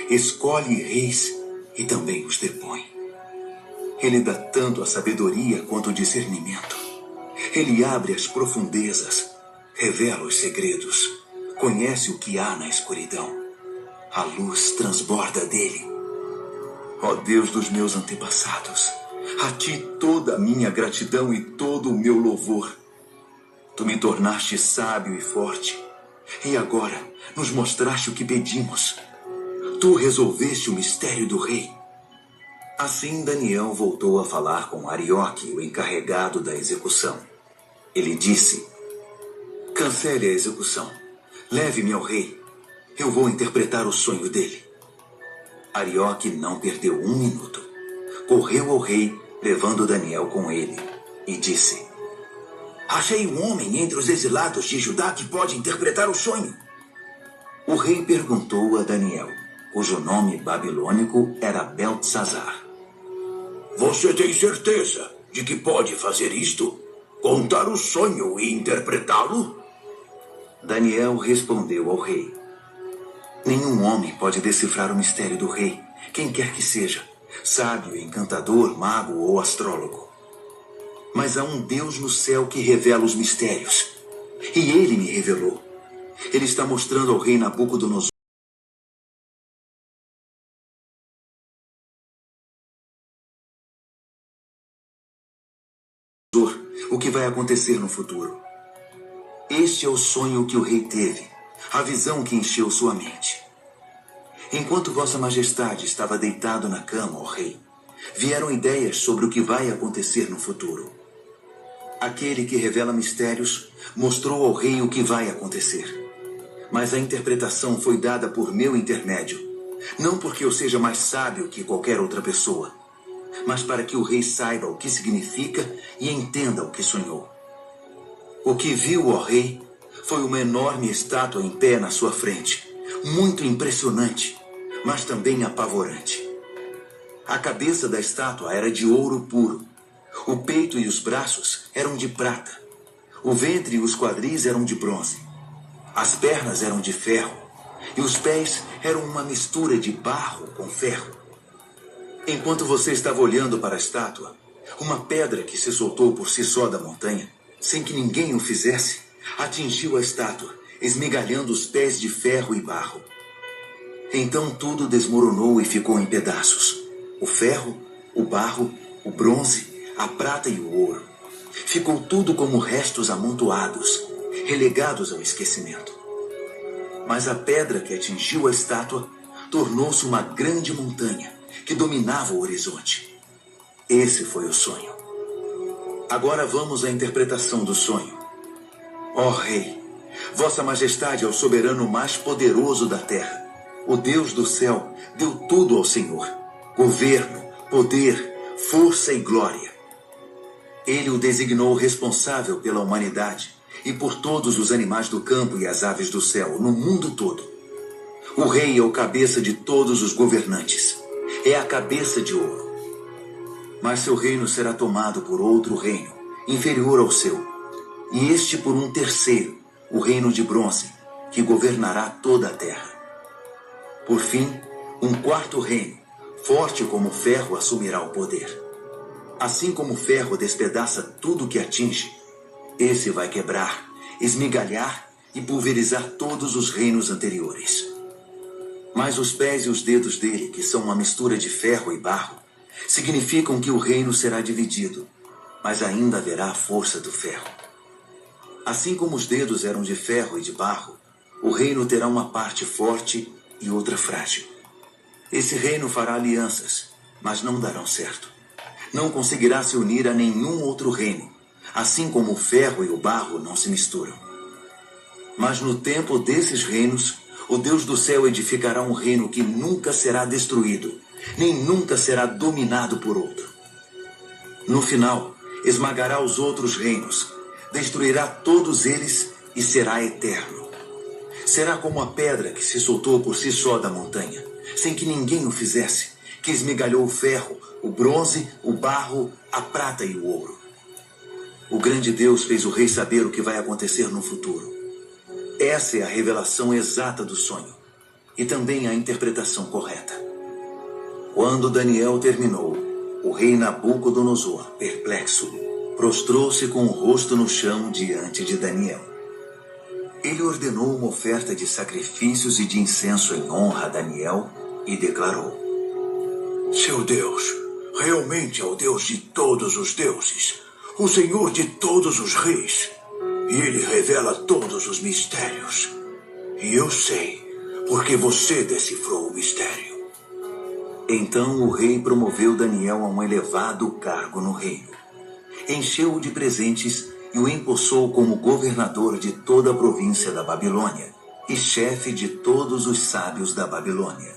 A: Escolhe reis e também os depõe. Ele dá tanto a sabedoria quanto o discernimento. Ele abre as profundezas, revela os segredos, conhece o que há na escuridão. A luz transborda dele. Ó Deus dos meus antepassados, a ti toda a minha gratidão e todo o meu louvor. Tu me tornaste sábio e forte, e agora nos mostraste o que pedimos. Tu resolveste o mistério do rei. Assim Daniel voltou a falar com Arioque, o encarregado da execução. Ele disse: Cancele a execução. Leve-me ao rei. Eu vou interpretar o sonho dele. Arioque não perdeu um minuto. Correu ao rei, levando Daniel com ele, e disse: Achei um homem entre os exilados de Judá que pode interpretar o sonho. O rei perguntou a Daniel, cujo nome babilônico era Beltesazar:
D: Você tem certeza de que pode fazer isto? Contar o sonho e interpretá-lo?
A: Daniel respondeu ao rei: Nenhum homem pode decifrar o mistério do rei, quem quer que seja, sábio, encantador, mago ou astrólogo. Mas há um Deus no céu que revela os mistérios. E ele me revelou. Ele está mostrando ao rei Nabucodonosor o que vai acontecer no futuro. Este é o sonho que o rei teve, a visão que encheu sua mente. Enquanto Vossa Majestade estava deitado na cama, ó rei, vieram ideias sobre o que vai acontecer no futuro. Aquele que revela mistérios mostrou ao rei o que vai acontecer. Mas a interpretação foi dada por meu intermédio, não porque eu seja mais sábio que qualquer outra pessoa, mas para que o rei saiba o que significa e entenda o que sonhou. O que viu, ó rei, foi uma enorme estátua em pé na sua frente, muito impressionante, mas também apavorante. A cabeça da estátua era de ouro puro, o peito e os braços eram de prata, o ventre e os quadris eram de bronze, as pernas eram de ferro e os pés eram uma mistura de barro com ferro. Enquanto você estava olhando para a estátua, uma pedra que se soltou por si só da montanha, sem que ninguém o fizesse, atingiu a estátua, esmigalhando os pés de ferro e barro. Então tudo desmoronou e ficou em pedaços. O ferro, o barro, o bronze, a prata e o ouro. Ficou tudo como restos amontoados, relegados ao esquecimento. Mas a pedra que atingiu a estátua tornou-se uma grande montanha que dominava o horizonte. Esse foi o sonho. Agora vamos à interpretação do sonho. Ó rei, Vossa Majestade é o soberano mais poderoso da terra. O Deus do céu deu tudo ao Senhor: governo, poder, força e glória. Ele o designou responsável pela humanidade e por todos os animais do campo e as aves do céu, no mundo todo. O rei é o cabeça de todos os governantes. É a cabeça de ouro. Mas seu reino será tomado por outro reino, inferior ao seu, e este por um terceiro, o reino de bronze, que governará toda a terra. Por fim, um quarto reino, forte como o ferro, assumirá o poder. Assim como o ferro despedaça tudo que atinge, esse vai quebrar, esmigalhar e pulverizar todos os reinos anteriores. Mas os pés e os dedos dele, que são uma mistura de ferro e barro, significam que o reino será dividido, mas ainda haverá a força do ferro. Assim como os dedos eram de ferro e de barro, o reino terá uma parte forte e outra frágil. Esse reino fará alianças, mas não darão certo. Não conseguirá se unir a nenhum outro reino, assim como o ferro e o barro não se misturam. Mas no tempo desses reinos, o Deus do céu edificará um reino que nunca será destruído, nem nunca será dominado por outro. No final, esmagará os outros reinos, destruirá todos eles e será eterno. Será como a pedra que se soltou por si só da montanha, sem que ninguém o fizesse, que esmigalhou o ferro, o bronze, o barro, a prata e o ouro. O grande Deus fez o rei saber o que vai acontecer no futuro. Essa é a revelação exata do sonho, e também a interpretação correta. Quando Daniel terminou, o rei Nabucodonosor, perplexo, prostrou-se com o rosto no chão diante de Daniel. Ele ordenou uma oferta de sacrifícios e de incenso em honra a Daniel e declarou:
D: Seu Deus realmente é o Deus de todos os deuses, o Senhor de todos os reis, e Ele revela todos os mistérios. E eu sei, porque você decifrou o mistério.
A: Então o rei promoveu Daniel a um elevado cargo no reino. Encheu-o de presentes e o empossou como governador de toda a província da Babilônia e chefe de todos os sábios da Babilônia.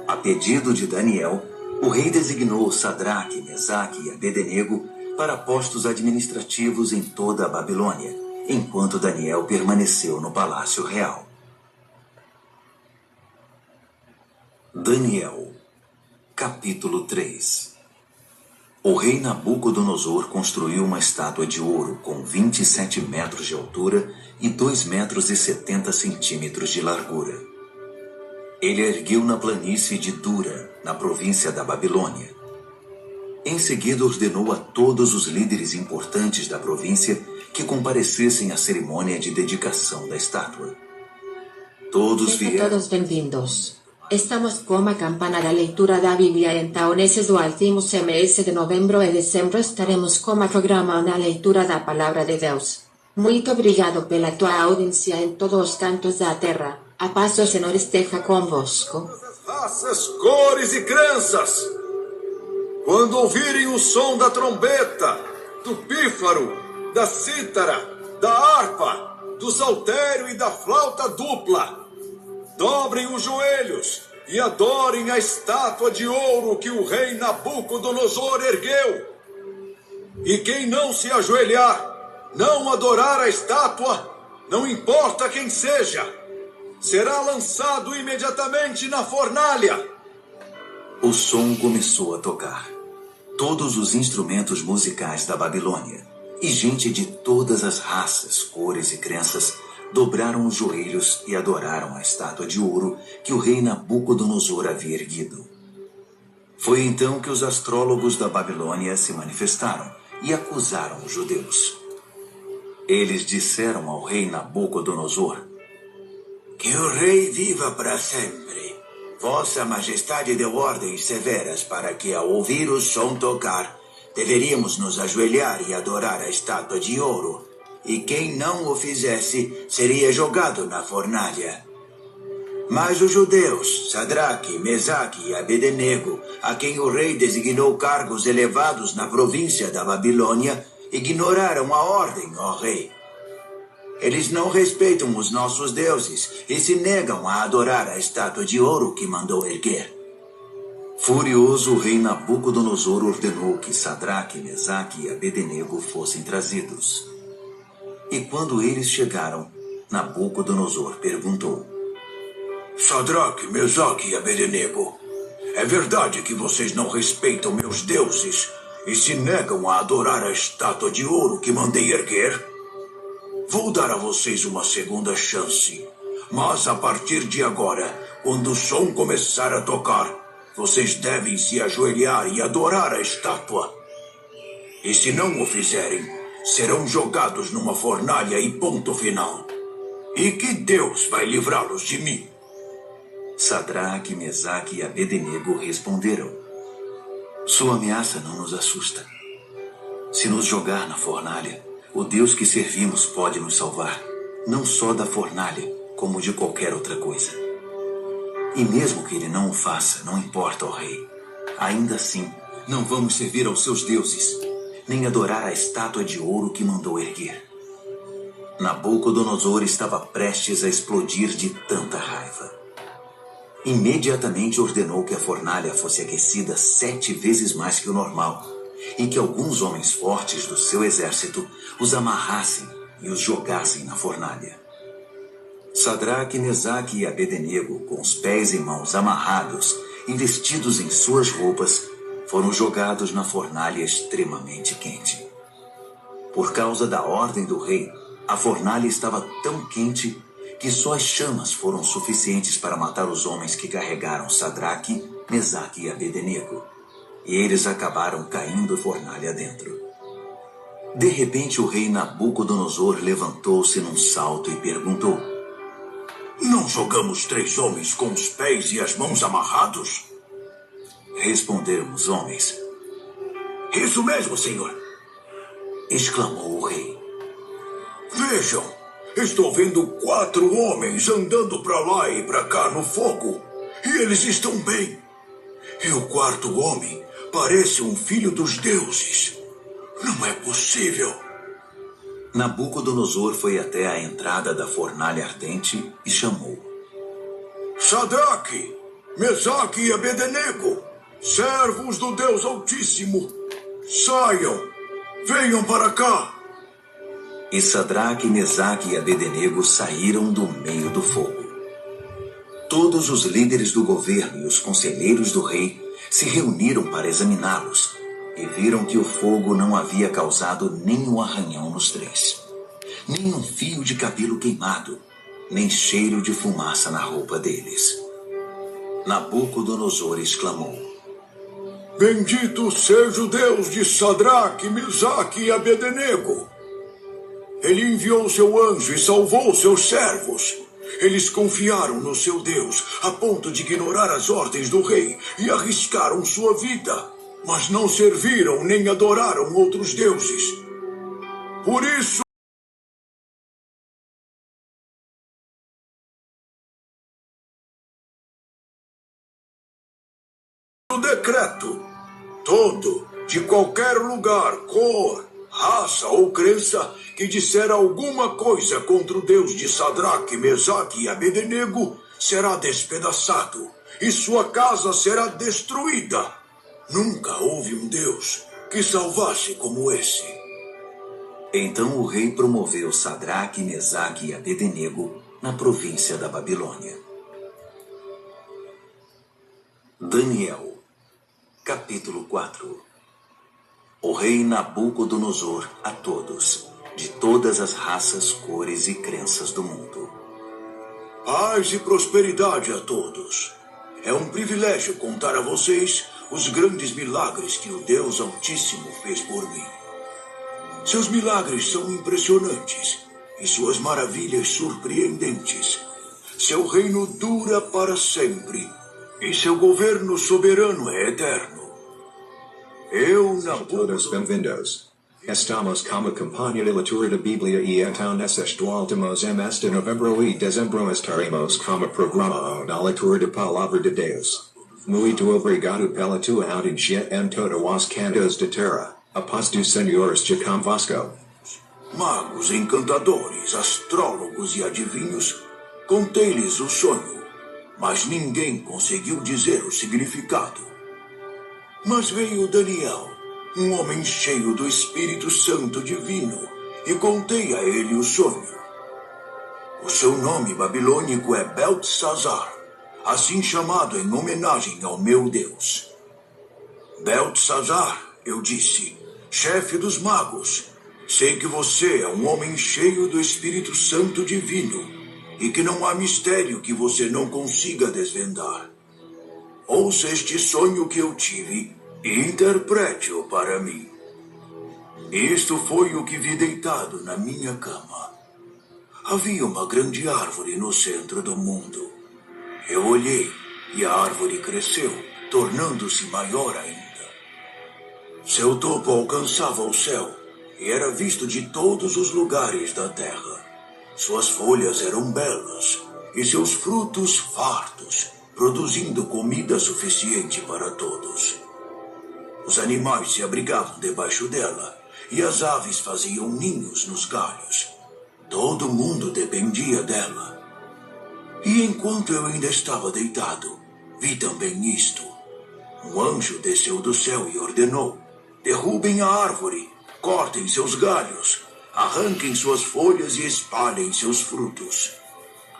A: A pedido de Daniel, o rei designou Sadraque, Mesaque e Abednego para postos administrativos em toda a Babilônia, enquanto Daniel permaneceu no palácio real. Daniel, capítulo 3. O rei Nabucodonosor construiu uma estátua de ouro com 27 metros de altura e 2 metros e 70 centímetros de largura. Ele a ergueu na planície de Dura, na província da Babilônia. Em seguida ordenou a todos os líderes importantes da província que comparecessem à cerimônia de dedicação da estátua. Todos vieram...
M: Todos bem-vindos. Estamos com a campana da leitura da Bíblia, então nesses últimos meses de novembro e dezembro estaremos com o programa na leitura da Palavra de Deus. Muito obrigado pela tua audiência em todos os cantos da terra. A paz do Senhor esteja convosco.
N: Raças, cores e crenças, quando ouvirem o som da trombeta, do pífaro, da cítara, da harpa, do saltério e da flauta dupla, dobrem os joelhos e adorem a estátua de ouro que o rei Nabucodonosor ergueu. E quem não se ajoelhar, não adorar a estátua, não importa quem seja, será lançado imediatamente na fornalha.
A: O som começou a tocar. Todos os instrumentos musicais da Babilônia e gente de todas as raças, cores e crenças dobraram os joelhos e adoraram a estátua de ouro que o rei Nabucodonosor havia erguido. Foi então que os astrólogos da Babilônia se manifestaram e acusaram os judeus. Eles disseram ao rei Nabucodonosor:
D: Que o rei viva para sempre. Vossa Majestade deu ordens severas para que, ao ouvir o som tocar, deveríamos nos ajoelhar e adorar a estátua de ouro. E quem não o fizesse seria jogado na fornalha. Mas os judeus, Sadraque, Mesaque e Abednego, a quem o rei designou cargos elevados na província da Babilônia, ignoraram a ordem, ó rei. Eles não respeitam os nossos deuses e se negam a adorar a estátua de ouro que mandou erguer.
A: Furioso, o rei Nabucodonosor ordenou que Sadraque, Mesaque e Abednego fossem trazidos. E quando eles chegaram, Nabucodonosor perguntou:
D: Sadraque, Mesaque e Abednego, é verdade que vocês não respeitam meus deuses e se negam a adorar a estátua de ouro que mandei erguer? Vou dar a vocês uma segunda chance, mas a partir de agora, quando o som começar a tocar, vocês devem se ajoelhar e adorar a estátua. E se não o fizerem, serão jogados numa fornalha e ponto final. E que Deus vai livrá-los de mim?
A: Sadraque, Mesaque e Abednego responderam: Sua ameaça não nos assusta. Se nos jogar na fornalha, o Deus que servimos pode nos salvar, não só da fornalha, como de qualquer outra coisa. E mesmo que ele não o faça, não importa, ó rei. Ainda assim, não vamos servir aos seus deuses, nem adorar a estátua de ouro que mandou erguer. Nabucodonosor estava prestes a explodir de tanta raiva. Imediatamente ordenou que a fornalha fosse aquecida 7 vezes mais que o normal e que alguns homens fortes do seu exército os amarrassem e os jogassem na fornalha. Sadraque, Mesaque e Abednego, com os pés e mãos amarrados e vestidos em suas roupas, foram jogados na fornalha extremamente quente. Por causa da ordem do rei, a fornalha estava tão quente que só as chamas foram suficientes para matar os homens que carregaram Sadraque, Mesaque e Abednego. E eles acabaram caindo fornalha dentro. De repente o rei Nabucodonosor levantou-se num salto e perguntou:
D: Não jogamos 3 homens com os pés e as mãos amarrados?
A: Responderam os homens.
D: Isso mesmo, senhor,
A: exclamou o rei.
D: Vejam, estou vendo 4 homens andando para lá e para cá no fogo, e eles estão bem. E o 4º homem parece um filho dos deuses. Não é possível.
A: Nabucodonosor foi até a entrada da fornalha ardente e chamou:
D: Sadraque, Mesaque e Abednego, servos do Deus Altíssimo, saiam, venham para cá.
A: E Sadraque, Mesaque e Abednego saíram do meio do fogo. Todos os líderes do governo e os conselheiros do rei se reuniram para examiná-los, e viram que o fogo não havia causado nenhum arranhão nos três, nem um fio de cabelo queimado, nem cheiro de fumaça na roupa deles. Nabucodonosor exclamou:
N: Bendito seja o Deus de Sadraque, Mesaque e Abednego. Ele enviou seu anjo e salvou seus servos. Eles confiaram no seu Deus, a ponto de ignorar as ordens do rei e arriscaram sua vida, mas não serviram nem adoraram outros deuses. Por isso, o decreto: todo, de qualquer lugar, cor, raça ou crença, que disser alguma coisa contra o Deus de Sadraque, Mesaque e Abednego será despedaçado, e sua casa será destruída. Nunca houve um Deus que salvasse como esse.
A: Então o rei promoveu Sadraque, Mesaque e Abednego na província da Babilônia. Daniel, capítulo 4. O rei Nabucodonosor a todos, de todas as raças, cores e crenças do mundo.
D: Paz e prosperidade a todos. É um privilégio contar a vocês os grandes milagres que o Deus Altíssimo fez por mim. Seus milagres são impressionantes e suas maravilhas surpreendentes. Seu reino dura para sempre e seu governo soberano é eterno.
O: Todos bem-vindos. Estamos como campanha de leitura da Bíblia e então nesses últimos meses de novembro e dezembro estaremos como programa da leitura da Palavra de Deus. Muito obrigado pela tua audiência em todas as cantos da terra. A paz do Senhor esteja convosco.
D: Magos, encantadores, astrólogos e adivinhos, contei-lhes o sonho, mas ninguém conseguiu dizer o significado. Mas veio Daniel, um homem cheio do Espírito Santo divino, e contei a ele o sonho. O seu nome babilônico é Beltesazar, assim chamado em homenagem ao meu Deus. Beltesazar, eu disse, chefe dos magos, sei que você é um homem cheio do Espírito Santo divino, e que não há mistério que você não consiga desvendar. Ouça este sonho que eu tive e interprete-o para mim. Isto foi o que vi deitado na minha cama. Havia uma grande árvore no centro do mundo. Eu olhei e a árvore cresceu, tornando-se maior ainda. Seu topo alcançava o céu e era visto de todos os lugares da terra. Suas folhas eram belas e seus frutos fartos, produzindo comida suficiente para todos. Os animais se abrigavam debaixo dela e as aves faziam ninhos nos galhos. Todo mundo dependia dela. E enquanto eu ainda estava deitado, vi também isto. Um anjo desceu do céu e ordenou: derrubem a árvore, cortem seus galhos, arranquem suas folhas e espalhem seus frutos.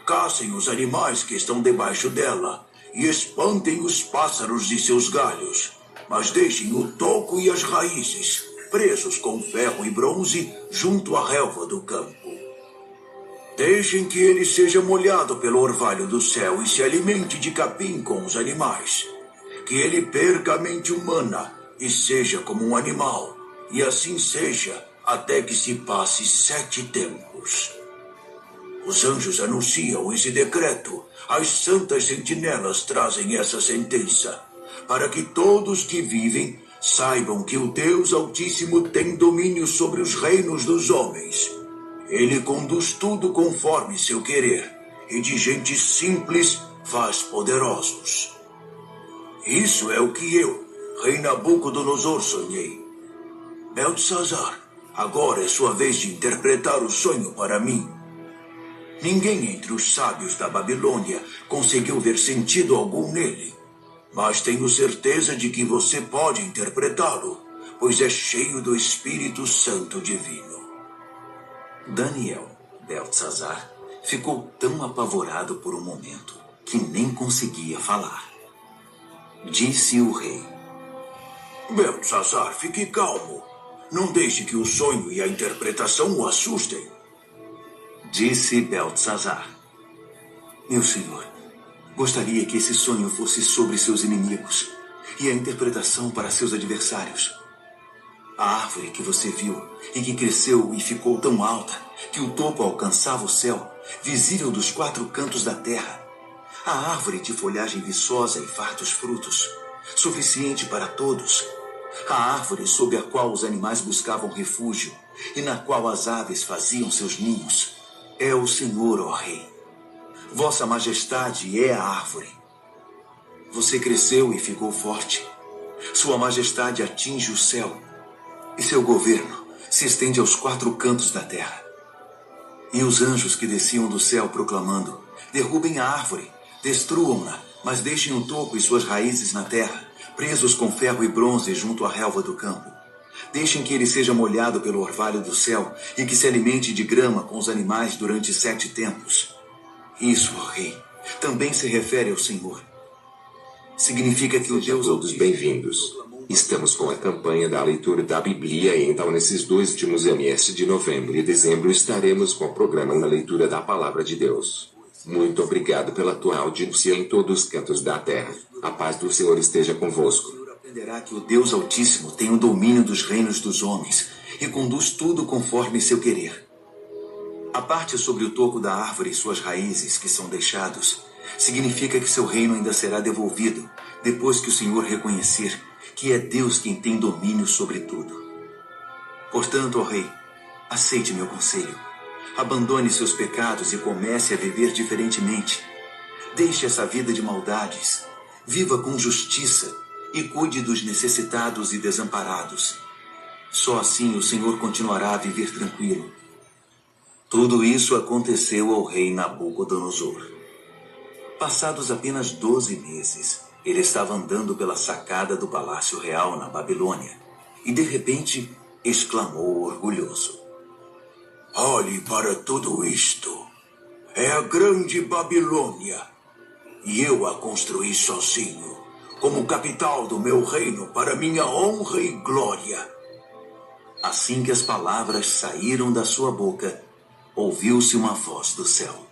D: Caçem os animais que estão debaixo dela e espantem os pássaros de seus galhos, mas deixem o toco e as raízes presos com ferro e bronze junto à relva do campo. Deixem que ele seja molhado pelo orvalho do céu e se alimente de capim com os animais. Que ele perca a mente humana e seja como um animal, e assim seja até que se passe 7 tempos. Os anjos anunciam esse decreto, as santas sentinelas trazem essa sentença, para que todos que vivem saibam que o Deus Altíssimo tem domínio sobre os reinos dos homens. Ele conduz tudo conforme seu querer, e de gente simples faz poderosos. Isso é o que eu, rei Nabucodonosor, sonhei. Beltesazar, agora é sua vez de interpretar o sonho para mim. Ninguém entre os sábios da Babilônia conseguiu ver sentido algum nele, mas tenho certeza de que você pode interpretá-lo, pois é cheio do Espírito Santo divino.
A: Daniel, Beltesazar, ficou tão apavorado por um momento que nem conseguia falar. Disse o rei:
D: Beltzazar, fique calmo. Não deixe que o sonho e a interpretação o assustem. Disse Beltzazar. Meu senhor, gostaria que esse sonho fosse sobre seus inimigos e a interpretação para seus adversários. A árvore que você viu e que cresceu e ficou tão alta que o topo alcançava o céu, visível dos 4 cantos da terra. A árvore de folhagem viçosa e fartos frutos, suficiente para todos. A árvore sob a qual os animais buscavam refúgio e na qual as aves faziam seus ninhos. É o Senhor, ó Rei. Vossa Majestade é a árvore. Você cresceu e ficou forte. Sua Majestade atinge o céu. E seu governo se estende aos 4 cantos da terra. E os anjos que desciam do céu proclamando: derrubem a árvore, destruam-na, mas deixem o topo e suas raízes na terra, presos com ferro e bronze junto à relva do campo. Deixem que ele seja molhado pelo orvalho do céu e que se alimente de grama com os animais durante 7 tempos. Isso, ó Rei, também se refere ao Senhor. Significa que o Deus...
L: Todos bem-vindos. Estamos com a campanha da leitura da Bíblia e então nesses 2 últimos MS de novembro e dezembro estaremos com o programa na leitura da Palavra de Deus. Muito obrigado pela tua audiência em todos os cantos da terra. A paz do Senhor esteja convosco.
D: O Senhor aprenderá que o Deus Altíssimo tem o domínio dos reinos dos homens e conduz tudo conforme seu querer. A parte sobre o toco da árvore e suas raízes que são deixados significa que seu reino ainda será devolvido depois que o Senhor reconhecer que é Deus quem tem domínio sobre tudo. Portanto, ó Rei, aceite meu conselho. Abandone seus pecados e comece a viver diferentemente. Deixe essa vida de maldades. Viva com justiça e cuide dos necessitados e desamparados. Só assim o Senhor continuará a viver tranquilo. Tudo isso aconteceu ao rei Nabucodonosor. Passados apenas 12 meses, ele estava andando pela sacada do palácio real na Babilônia e, de repente, exclamou orgulhoso: olhe para tudo isto. É a grande Babilônia. E eu a construí sozinho, como capital do meu reino, para minha honra e glória. Assim que as palavras saíram da sua boca, ouviu-se uma voz do céu: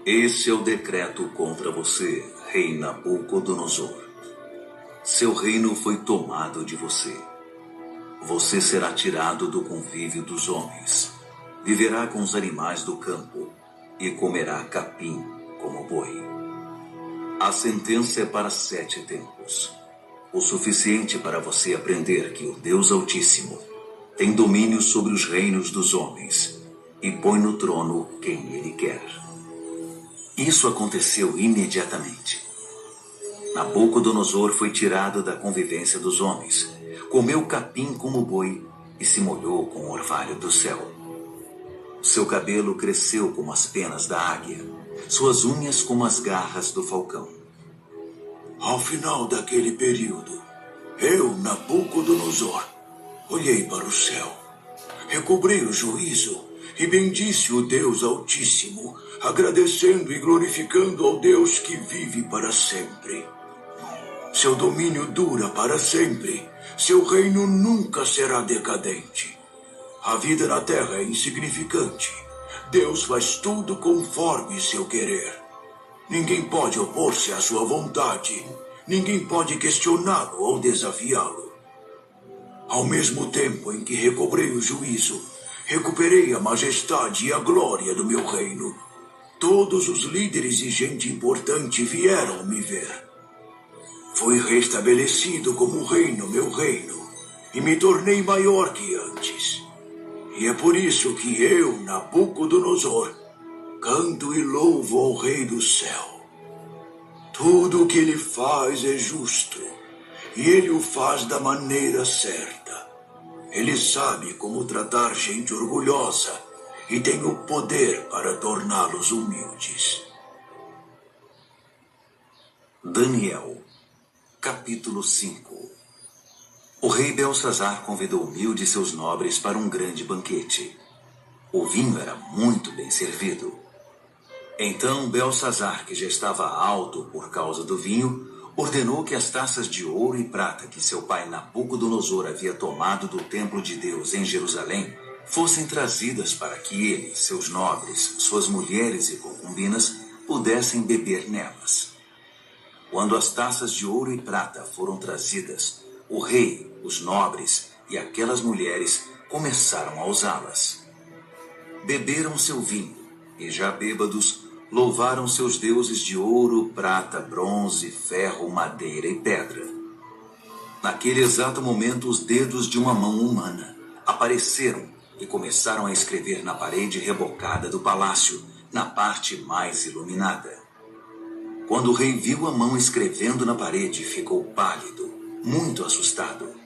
D: esse é o decreto contra você, rei Nabucodonosor. Seu reino foi tomado de você. Você será tirado do convívio dos homens. Viverá com os animais do campo e comerá capim como boi. A sentença é para 7 tempos. O suficiente para você aprender que o Deus Altíssimo tem domínio sobre os reinos dos homens e põe no trono quem ele quer. Isso aconteceu imediatamente. Nabucodonosor foi tirado da convivência dos homens, comeu capim como boi e se molhou com o orvalho do céu. Seu cabelo cresceu como as penas da águia, suas unhas como as garras do falcão. Ao final daquele período, eu, Nabucodonosor, olhei para o céu, recobrei o juízo e bendisse o Deus Altíssimo, agradecendo e glorificando ao Deus que vive para sempre. Seu domínio dura para sempre, seu reino nunca será decadente. A vida na terra é insignificante. Deus faz tudo conforme seu querer. Ninguém pode opor-se à sua vontade. Ninguém pode questioná-lo ou desafiá-lo. Ao mesmo tempo em que recobrei o juízo, recuperei a majestade e a glória do meu reino. Todos os líderes e gente importante vieram me ver. Fui restabelecido como rei no meu reino e me tornei maior que antes. E é por isso que eu, Nabucodonosor, canto e louvo ao Rei do céu. Tudo o que ele faz é justo, e ele o faz da maneira certa. Ele sabe como tratar gente orgulhosa e tem o poder para torná-los humildes. Daniel, capítulo 5. O rei Beltzazar convidou Mil de seus nobres para um grande banquete. O vinho era muito bem servido. Então Beltzazar, que já estava alto por causa do vinho,
A: ordenou que as taças de ouro e prata que seu pai Nabucodonosor havia tomado do templo de Deus em Jerusalém fossem trazidas para que ele, seus nobres, suas mulheres e concubinas pudessem beber nelas. Quando as taças de ouro e prata foram trazidas, o rei, os nobres e aquelas mulheres começaram a usá-las. Beberam seu vinho e, já bêbados, louvaram seus deuses de ouro, prata, bronze, ferro, madeira e pedra. Naquele exato momento, os dedos de uma mão humana apareceram e começaram a escrever na parede rebocada do palácio, na parte mais iluminada. Quando o rei viu a mão escrevendo na parede, ficou pálido, muito assustado.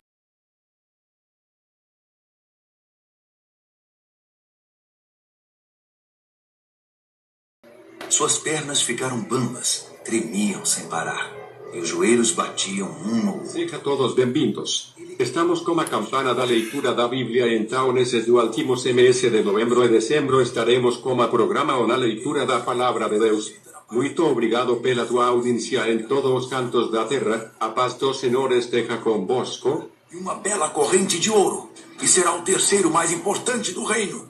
A: Suas pernas ficaram bambas, tremiam sem parar, e os joelhos batiam um no outro.
P: Sejam todos bem-vindos. Estamos com a campana da leitura da Bíblia, então nesses últimos meses de novembro e dezembro estaremos com a programa na leitura da Palavra de Deus. Muito obrigado pela tua audiência em todos os cantos da terra. A paz do Senhor esteja convosco.
D: E uma bela corrente de ouro, que será o terceiro mais importante do reino.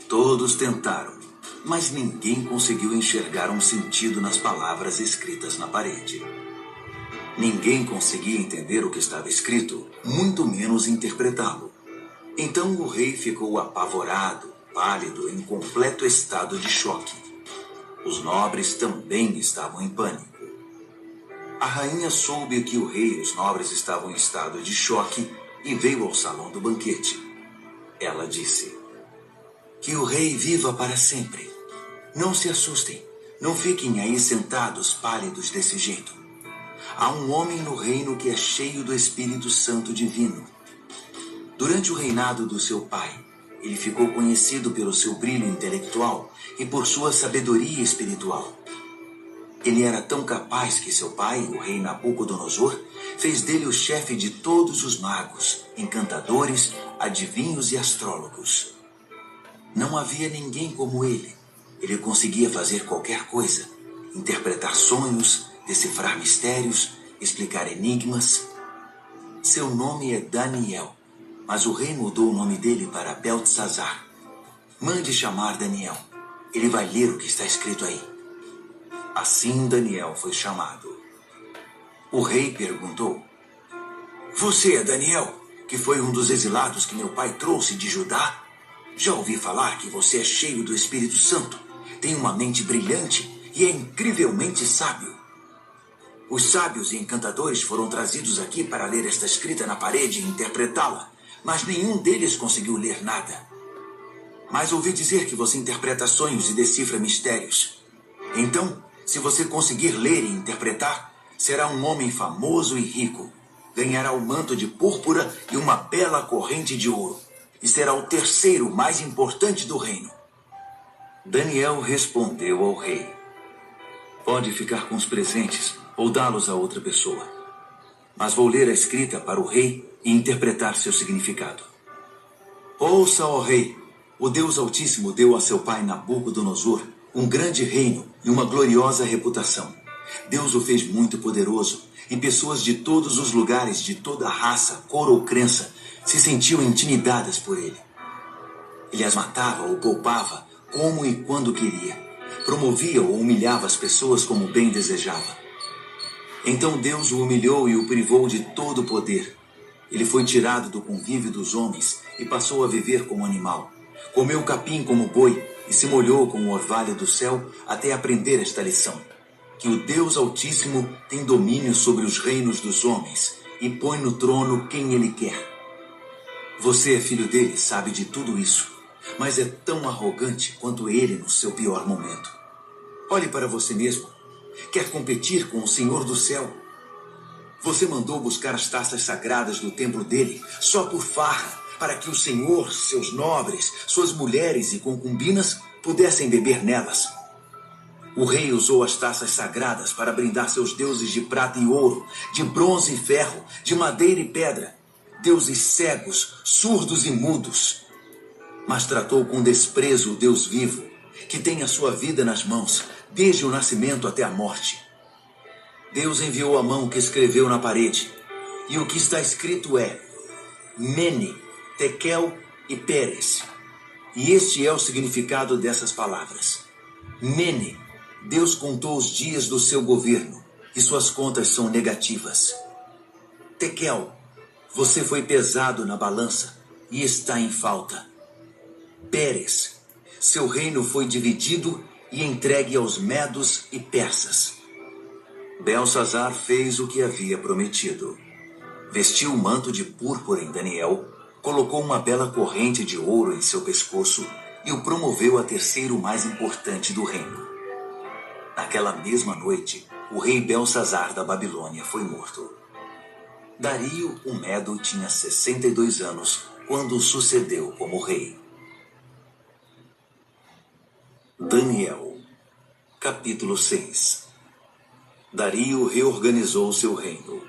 A: Todos tentaram, mas ninguém conseguiu enxergar um sentido nas palavras escritas na parede. Ninguém conseguia entender o que estava escrito, muito menos interpretá-lo. Então o rei ficou apavorado, pálido, em completo estado de choque. Os nobres também estavam em pânico. A rainha soube que o rei e os nobres estavam em estado de choque e veio ao salão do banquete. Ela disse: "Que o rei viva para sempre. Não se assustem, não fiquem aí sentados pálidos desse jeito. Há um homem no reino que é cheio do Espírito Santo divino. Durante o reinado do seu pai, ele ficou conhecido pelo seu brilho intelectual e por sua sabedoria espiritual. Ele era tão capaz que seu pai, o rei Nabucodonosor, fez dele o chefe de todos os magos, encantadores, adivinhos e astrólogos. Não havia ninguém como ele. Ele conseguia fazer qualquer coisa, interpretar sonhos, decifrar mistérios, explicar enigmas. Seu nome é Daniel, mas o rei mudou o nome dele para Beltesazar. Mande chamar Daniel. Ele vai ler o que está escrito aí." Assim Daniel foi chamado. O rei perguntou: "Você é Daniel, que foi um dos exilados que meu pai trouxe de Judá? Já ouvi falar que você é cheio do Espírito Santo, tem uma mente brilhante e é incrivelmente sábio. Os sábios e encantadores foram trazidos aqui para ler esta escrita na parede e interpretá-la, mas nenhum deles conseguiu ler nada. Mas ouvi dizer que você interpreta sonhos e decifra mistérios. Então, se você conseguir ler e interpretar, será um homem famoso e rico. Ganhará o manto de púrpura e uma bela corrente de ouro, e será o terceiro mais importante do reino." Daniel respondeu ao rei: "Pode ficar com os presentes ou dá-los a outra pessoa. Mas vou ler a escrita para o rei e interpretar seu significado. Ouça, ó rei, o Deus Altíssimo deu a seu pai Nabucodonosor um grande reino e uma gloriosa reputação. Deus o fez muito poderoso, e pessoas de todos os lugares, de toda raça, cor ou crença, se sentiam intimidadas por ele. Ele as matava ou poupava, como e quando queria. Promovia ou humilhava as pessoas como bem desejava. Então Deus o humilhou e o privou de todo o poder. Ele foi tirado do convívio dos homens e passou a viver como animal. Comeu capim como boi e se molhou com o orvalho do céu até aprender esta lição: que o Deus Altíssimo tem domínio sobre os reinos dos homens e põe no trono quem ele quer. Você é filho dele, sabe de tudo isso, mas é tão arrogante quanto ele no seu pior momento. Olhe para você mesmo. Quer competir com o Senhor do céu? Você mandou buscar as taças sagradas do templo dele só por farra, para que o Senhor, seus nobres, suas mulheres e concubinas pudessem beber nelas. O rei usou as taças sagradas para brindar seus deuses de prata e ouro, de bronze e ferro, de madeira e pedra, deuses cegos, surdos e mudos. Mas tratou com desprezo o Deus vivo, que tem a sua vida nas mãos, desde o nascimento até a morte.
D: Deus enviou a mão que escreveu na parede. E o que está escrito é Mene, Tekel e Peres. E este é o significado dessas palavras. Mene, Deus contou os dias do seu governo, e suas contas são negativas. Tekel, você foi pesado na balança e está em falta. Peres, seu reino foi dividido e entregue aos medos e persas. Belsazar fez o que havia prometido. Vestiu um manto de púrpura em Daniel, colocou uma bela corrente de ouro em seu pescoço e o promoveu a terceiro mais importante do reino. Naquela mesma noite, o rei Belsazar da Babilônia foi morto. Dario, o Medo, tinha 62 anos quando o sucedeu como rei. Daniel, capítulo 6. Dario reorganizou seu reino.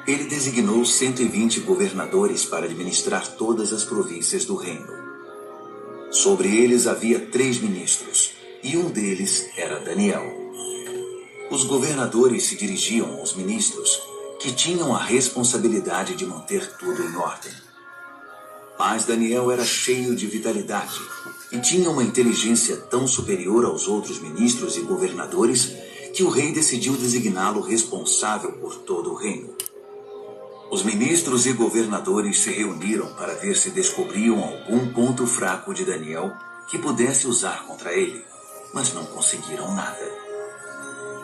D: Ele designou 120 governadores para administrar todas as províncias do reino. Sobre eles havia 3 ministros, e um deles era Daniel. Os governadores se dirigiam aos ministros, que tinham a responsabilidade de manter tudo em ordem. Mas Daniel era cheio de vitalidade e tinha uma inteligência tão superior aos outros ministros e governadores que o rei decidiu designá-lo responsável por todo o reino. Os ministros e governadores se reuniram para ver se descobriam algum ponto fraco de Daniel que pudesse usar contra ele, mas não conseguiram nada.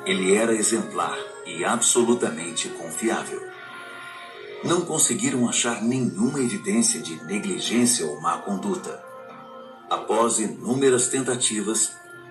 D: Ele era exemplar e absolutamente confiável. Não conseguiram achar nenhuma evidência de negligência ou má conduta. Após inúmeras tentativas,